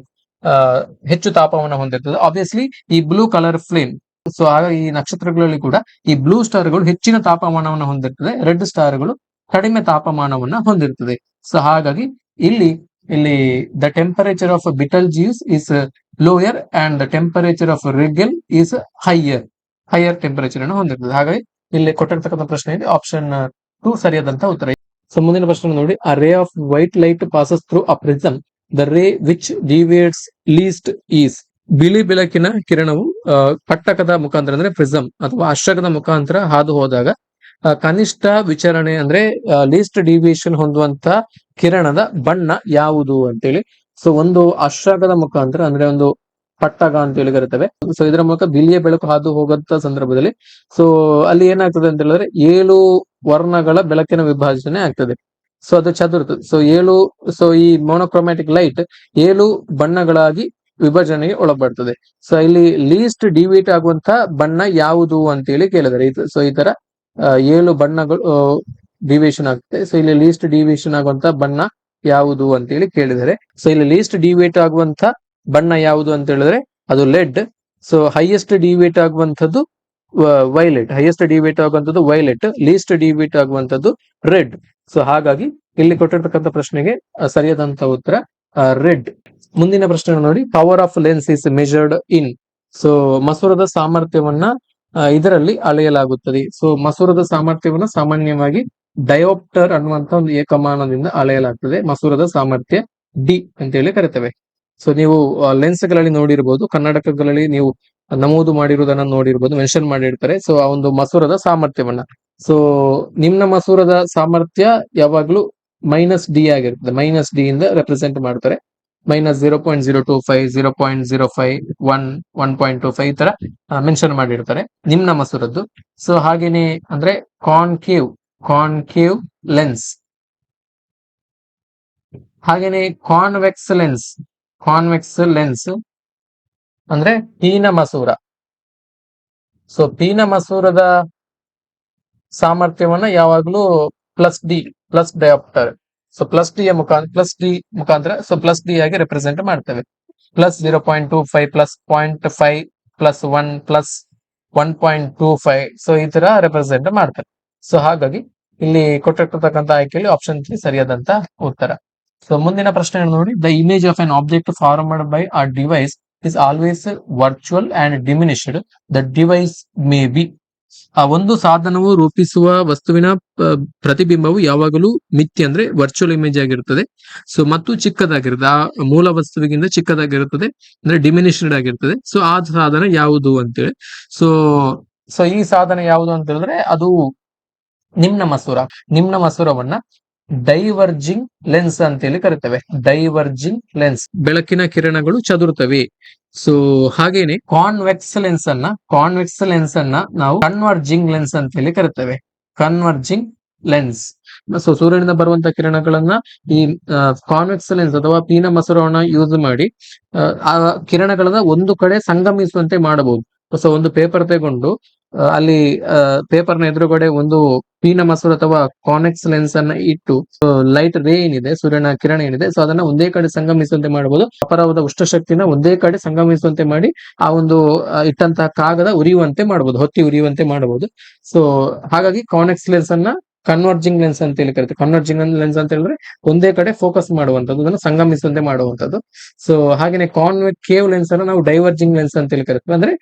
ಹೆಚ್ಚು ತಾಪವನ್ನು ಹೊಂದಿರ್ತದೆ. ಆಬ್ವಿಯಸ್ಲಿ ಈ ಬ್ಲೂ ಕಲರ್ ಫ್ಲೇಮ್. ಸೊ ಹಾಗಾಗಿ ಈ ನಕ್ಷತ್ರಗಳಲ್ಲಿ ಕೂಡ ಈ ಬ್ಲೂ ಸ್ಟಾರ್ ಗಳು ಹೆಚ್ಚಿನ ತಾಪಮಾನವನ್ನು ಹೊಂದಿರ್ತದೆ, ರೆಡ್ ಸ್ಟಾರ್ ಗಳು ಕಡಿಮೆ ತಾಪಮಾನವನ್ನ ಹೊಂದಿರ್ತದೆ. ಸೊ ಹಾಗಾಗಿ ಇಲ್ಲಿ the temperature of Betelgeuse is lower and the temperature of Rigel is higher temperature ಅನ್ನು ಹೊಂದಿರ್ತದೆ. ಹಾಗಾಗಿ ಇಲ್ಲಿ ಕೊಟ್ಟಿರ್ತಕ್ಕಂಥ ಪ್ರಶ್ನೆ ಇದೆ ಆಪ್ಷನ್ 2 ಸರಿಯಾದಂತಹ ಉತ್ತರ. ಸೊ ಮುಂದಿನ ಪ್ರಶ್ನೆ ನೋಡಿ, a ray of white light passes through a prism, the ray which deviates least is. ಬಿಳಿ ಬೆಳಕಿನ ಕಿರಣವು ಪಟ್ಟಕದ ಮುಖಾಂತರ ಅಂದ್ರೆ ಪ್ರಿಸಮ್ ಅಥವಾ ಅಶ್ರಕದ ಮುಖಾಂತರ ಹಾದು ಹೋದಾಗ ಕನಿಷ್ಠ ವಿಚರಣೆ ಅಂದ್ರೆ ಲೀಸ್ಟ್ ಡಿವಿಯೇಷನ್ ಹೊಂದುವಂತ ಕಿರಣದ ಬಣ್ಣ ಯಾವುದು ಅಂತೇಳಿ. ಸೊ ಒಂದು ಅಶ್ರಕದ ಮುಖಾಂತರ ಅಂದ್ರೆ ಒಂದು ಪಟ್ಟಕ ಅಂತ ಹೇಳಿ ಕರಿತೇವೆ. ಸೊ ಇದರ ಮೂಲಕ ಬಿಳಿಯ ಬೆಳಕು ಹಾದು ಹೋಗಂತ ಸಂದರ್ಭದಲ್ಲಿ ಸೊ ಅಲ್ಲಿ ಏನಾಗ್ತದೆ ಅಂತ ಹೇಳಿದ್ರೆ 7 ವರ್ಣಗಳ ಬೆಳಕಿನ ವಿಭಾಜನೆ ಆಗ್ತದೆ. ಸೊ ಅದು ಚದುರ್ತದೆ. ಸೊ ಈ ಮೋನೋಕ್ರೋಮ್ಯಾಟಿಕ್ ಲೈಟ್ 7 ಬಣ್ಣಗಳಾಗಿ ವಿಭಜನೆಗೆ ಒಳಪಡ್ತದೆ. ಸೊ ಇಲ್ಲಿ ಲೀಸ್ಟ್ ಡಿವಿಯೇಟ್ ಆಗುವಂತ ಬಣ್ಣ ಯಾವುದು ಅಂತೇಳಿ ಕೇಳಿದರೆ, ಸೊ ಈ ತರ 7 ಬಣ್ಣಗಳು ಡಿವಿಯೇಷನ್ ಆಗ್ತದೆ. ಸೊ ಇಲ್ಲಿ ಲೀಸ್ಟ್ ಡಿವಿಯೇಷನ್ ಆಗುವಂತ ಬಣ್ಣ ಯಾವುದು ಅಂತೇಳಿ ಕೇಳಿದರೆ, ಸೊ ಇಲ್ಲಿ ಲೀಸ್ಟ್ ಡಿವಿಯೇಟ್ ಆಗುವಂತ ಬಣ್ಣ ಯಾವುದು ಅಂತ ಹೇಳಿದ್ರೆ ಅದು ಲೆಡ್. ಸೊ ಹೈಯೆಸ್ಟ್ ಡಿವಿಯೇಟ್ ಆಗುವಂತದ್ದು ವೈಲೆಟ್, ಲೀಸ್ಟ್ ಡಿವಿಯೇಟ್ ಆಗುವಂತದ್ದು ರೆಡ್. ಸೊ ಹಾಗಾಗಿ ಇಲ್ಲಿ ಕೊಟ್ಟಿರ್ತಕ್ಕಂಥ ಪ್ರಶ್ನೆಗೆ ಸರಿಯಾದಂತ ಉತ್ತರ ರೆಡ್. ಮುಂದಿನ ಪ್ರಶ್ನೆ ನೋಡಿ, power of lens is measured in. So ಮಸೂರದ ಸಾಮರ್ಥ್ಯವನ್ನ ಇದರಲ್ಲಿ ಅಳೆಯಲಾಗುತ್ತದೆ. ಸೊ ಮಸೂರದ ಸಾಮರ್ಥ್ಯವನ್ನು ಸಾಮಾನ್ಯವಾಗಿ ಡಯೋಪ್ಟರ್ ಅನ್ನುವಂತ ಒಂದು ಏಕಮಾನದಿಂದ ಅಳೆಯಲಾಗ್ತದೆ. ಮಸೂರದ ಸಾಮರ್ಥ್ಯ ಡಿ ಅಂತ ಹೇಳಿ ಕರಿತೇವೆ. ಸೊ ನೀವು ಲೆನ್ಸ್ ಗಳಲ್ಲಿ ನೋಡಿರ್ಬೋದು, ಕನ್ನಡಕಗಳಲ್ಲಿ ನೀವು ನಮೂದು ಮಾಡಿರುವುದನ್ನ ನೋಡಿರ್ಬೋದು, ಮೆನ್ಷನ್ ಮಾಡಿರ್ತಾರೆ. ಸೊ ಆ ಒಂದು ಮಸೂರದ ಸಾಮರ್ಥ್ಯವನ್ನ, ಸೊ ನಿಮ್ನ ಮಸೂರದ ಸಾಮರ್ಥ್ಯ ಯಾವಾಗ್ಲೂ -D ಆಗಿರ್ತದೆ. -D ಇಂದ ರೆಪ್ರೆಸೆಂಟ್ ಮಾಡ್ತಾರೆ. -0.025, 0.05, 1, 1.25 ಈ ತರ ಮೆನ್ಷನ್ ಮಾಡಿರ್ತಾರೆ ನಿಮ್ನ ಮಸೂರದ್ದು. ಸೊ ಹಾಗೇನೆ ಅಂದ್ರೆ ಕಾನ್ಕೇವ್ ಲೆನ್ಸ್ ಹಾಗೇನೆ ಕಾನ್ವೆಕ್ಸ್ ಲೆನ್ಸ್ ಅಂದ್ರೆ ಪೀನ ಮಸೂರ. ಸೊ ಪೀನ ಮಸೂರದ ಸಾಮರ್ಥ್ಯವನ್ನ ಯಾವಾಗ್ಲೂ plus dioptre. So plus D ಮುಖಾಂತರ ಸೊ ಪ್ಲಸ್ ಡಿ ಆಗಿ ರೆಪ್ರೆಸೆಂಟ್ ಮಾಡ್ತೇವೆ. Plus 0.25 plus 0.5 plus 1 plus 1.25. So ಈ ತರ ರೆಪ್ರೆಸೆಂಟ್ ಮಾಡ್ತಾರೆ. ಸೊ ಹಾಗಾಗಿ ಇಲ್ಲಿ ಕೊಟ್ಟಿರ್ತಕ್ಕಂಥ ಆಯ್ಕೆಯಲ್ಲಿ ಆಪ್ಷನ್ 3 ಸರಿಯಾದಂತ ಉತ್ತರ. ಸೊ ಮುಂದಿನ ಪ್ರಶ್ನೆ ನೋಡಿ, the image of an object formed by a device is always virtual and diminished. The device may be. ಆ ಒಂದು ಸಾಧನವು ರೂಪಿಸುವ ವಸ್ತುವಿನ ಪ್ರತಿಬಿಂಬವು ಯಾವಾಗಲೂ ಮಿಥ್ಯ ಅಂದ್ರೆ ವರ್ಚುವಲ್ ಇಮೇಜ್ ಆಗಿರುತ್ತದೆ. ಸೊ ಮತ್ತು ಚಿಕ್ಕದಾಗಿರುತ್ತೆ, ಆ ಮೂಲ ವಸ್ತುವಿಗಿಂತ ಚಿಕ್ಕದಾಗಿರುತ್ತದೆ ಅಂದ್ರೆ ಡಿಮಿನಿಷ್ಡ್ ಆಗಿರ್ತದೆ. ಸೊ ಆ ಸಾಧನ ಯಾವುದು ಅಂತೇಳಿ. ಸೊ ಸೊ ಈ ಸಾಧನ ಯಾವುದು ಅಂತ ಹೇಳಿದ್ರೆ ಅದು ನಿಮ್ನ ಮಸೂರವನ್ನ ಡೈವರ್ಜಿಂಗ್ ಲೆನ್ಸ್ ಅಂತೇಳಿ ಕರಿತೇವೆ. ಡೈವರ್ಜಿಂಗ್ ಲೆನ್ಸ್, ಬೆಳಕಿನ ಕಿರಣಗಳು ಚದುರುತ್ತವೆ. ಸೊ ಹಾಗೇನೆ ಕಾನ್ವೆಕ್ಸ್ ಲೆನ್ಸ್ ಅನ್ನ ನಾವು ಕನ್ವರ್ಜಿಂಗ್ ಲೆನ್ಸ್ ಅಂತ ಹೇಳಿ ಕರಿತೇವೆ. Converging lens. ಸೊ ಸೂರ್ಯನಿಂದ ಬರುವಂತ ಕಿರಣಗಳನ್ನ ಈ ಕಾನ್ವೆಕ್ಸ್ ಲೆನ್ಸ್ ಅಥವಾ ಪೀನ ಮಸೂರವನ್ನ ಯೂಸ್ ಮಾಡಿ ಆ ಕಿರಣಗಳನ್ನ ಒಂದು ಕಡೆ ಸಂಗಮಿಸುವಂತೆ ಮಾಡಬಹುದು. ಸೊ ಒಂದು ಪೇಪರ್ ತಗೊಂಡು ಅಲ್ಲಿ ಪೇಪರ್ನ ಎದುರುಗಡೆ ಒಂದು ಪೀನ ಮಸೂರ ಅಥವಾ ಕಾನ್ವೆಕ್ಸ್ ಲೆನ್ಸ್ ಅನ್ನ ಇಟ್ಟು ಲೈಟ್ ರೇ ಏನಿದೆ, ಸೂರ್ಯನ ಕಿರಣ ಏನಿದೆ, ಸೊ ಅದನ್ನ ಒಂದೇ ಕಡೆ ಸಂಗಮಿಸುವಂತೆ ಮಾಡಬಹುದು. ಅಪರವಾದ ಉಷ್ಣ ಶಕ್ತಿನ ಒಂದೇ ಕಡೆ ಸಂಗಮಿಸುವಂತೆ ಮಾಡಿ ಆ ಒಂದು ಇಟ್ಟಂತಹ ಕಾಗದ ಉರಿಯುವಂತೆ ಮಾಡಬಹುದು, ಹೊತ್ತಿ ಉರಿಯುವಂತೆ ಮಾಡಬಹುದು. ಸೊ ಹಾಗಾಗಿ ಕಾನ್ವೆಕ್ಸ್ ಲೆನ್ಸ್ ಅನ್ನ ಕನ್ವರ್ಜಿಂಗ್ ಲೆನ್ಸ್ ಅಂತ ಹೇಳಿ ಕರಿತೀವಿ. ಕನ್ವರ್ಜಿಂಗ್ ಲೆನ್ಸ್ ಅಂತ ಹೇಳಿದ್ರೆ ಒಂದೇ ಕಡೆ ಫೋಕಸ್ ಮಾಡುವಂತದ್ದು, ಅದನ್ನು ಸಂಗಮಿಸುವಂತೆ ಮಾಡುವಂತದ್ದು. ಸೊ ಹಾಗೇನೆ ಕೇವ್ ಲೆನ್ಸ್ ಅನ್ನ ನಾವು ಡೈವರ್ಜಿಂಗ್ ಲೆನ್ಸ್ ಅಂತ ಹೇಳಿ ಕರಿತೀವಿ, ಅಂದ್ರೆ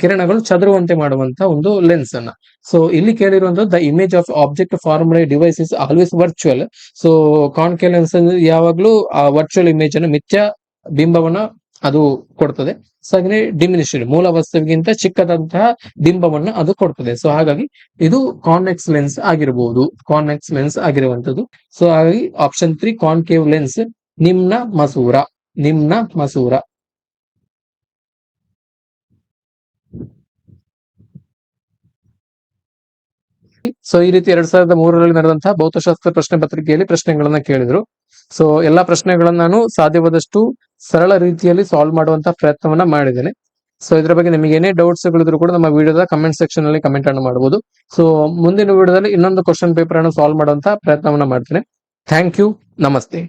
ಕಿರಣಗಳು ಚದುರುವಂತೆ ಮಾಡುವಂತ ಒಂದು ಲೆನ್ಸ್ ಅನ್ನ. ಸೊ ಇಲ್ಲಿ ಕೇಳಿರುವಂತದ್ದು the image of object formed by device is always virtual. So concave lens ಯಾವಾಗ್ಲೂ ಆ ವರ್ಚುವಲ್ ಇಮೇಜ್ ಅನ್ನು, ಮಿಥ್ಯ ಬಿಂಬವನ್ನ ಅದು ಕೊಡ್ತದೆ. ಸೊ ಹಾಗೆ ಡಿಮಿನಿಷ್ಡ್, ಮೂಲ ವಸ್ತುವಿಗಿಂತ ಚಿಕ್ಕದಂತಹ ಬಿಂಬವನ್ನ ಅದು ಕೊಡ್ತದೆ. ಸೊ ಹಾಗಾಗಿ ಇದು ಕಾನ್ವೆಕ್ಸ್ ಲೆನ್ಸ್ ಆಗಿರುವಂತದ್ದು. ಸೊ ಹಾಗಾಗಿ ಆಪ್ಷನ್ 3 ಕಾನ್ಕೇವ್ ಲೆನ್ಸ್, ನಿಮ್ನ ಮಸೂರ. ಸೊ ಈ ರೀತಿ 2003ರಲ್ಲಿ ನಡೆದಂತಹ ಭೌತಶಾಸ್ತ್ರ ಪ್ರಶ್ನೆ ಪತ್ರಿಕೆಯಲ್ಲಿ ಪ್ರಶ್ನೆಗಳನ್ನ ಕೇಳಿದ್ರು. ಸೊ ಎಲ್ಲಾ ಪ್ರಶ್ನೆಗಳನ್ನ ನಾನು ಸಾಧ್ಯವಾದಷ್ಟು ಸರಳ ರೀತಿಯಲ್ಲಿ ಸಾಲ್ವ್ ಮಾಡುವಂತಹ ಪ್ರಯತ್ನವನ್ನ ಮಾಡಿದ್ದೇನೆ. ಸೊ ಇದ್ರ ಬಗ್ಗೆ ನಿಮಗೆ ಏನೇ ಡೌಟ್ಸ್ ಗಳಿದ್ರು ಕೂಡ ನಮ್ಮ ವಿಡಿಯೋದ ಕಮೆಂಟ್ ಸೆಕ್ಷನ್ ಅಲ್ಲಿ ಕಮೆಂಟ್ ಅನ್ನು ಮಾಡಬಹುದು. ಸೊ ಮುಂದಿನ ವಿಡಿಯೋದಲ್ಲಿ ಇನ್ನೊಂದು ಕ್ವಶನ್ ಪೇಪರ್ ಅನ್ನು ಸಾಲ್ವ್ ಮಾಡುವಂತಹ ಪ್ರಯತ್ನವನ್ನ ಮಾಡ್ತೇನೆ. Thank you. ನಮಸ್ತೆ.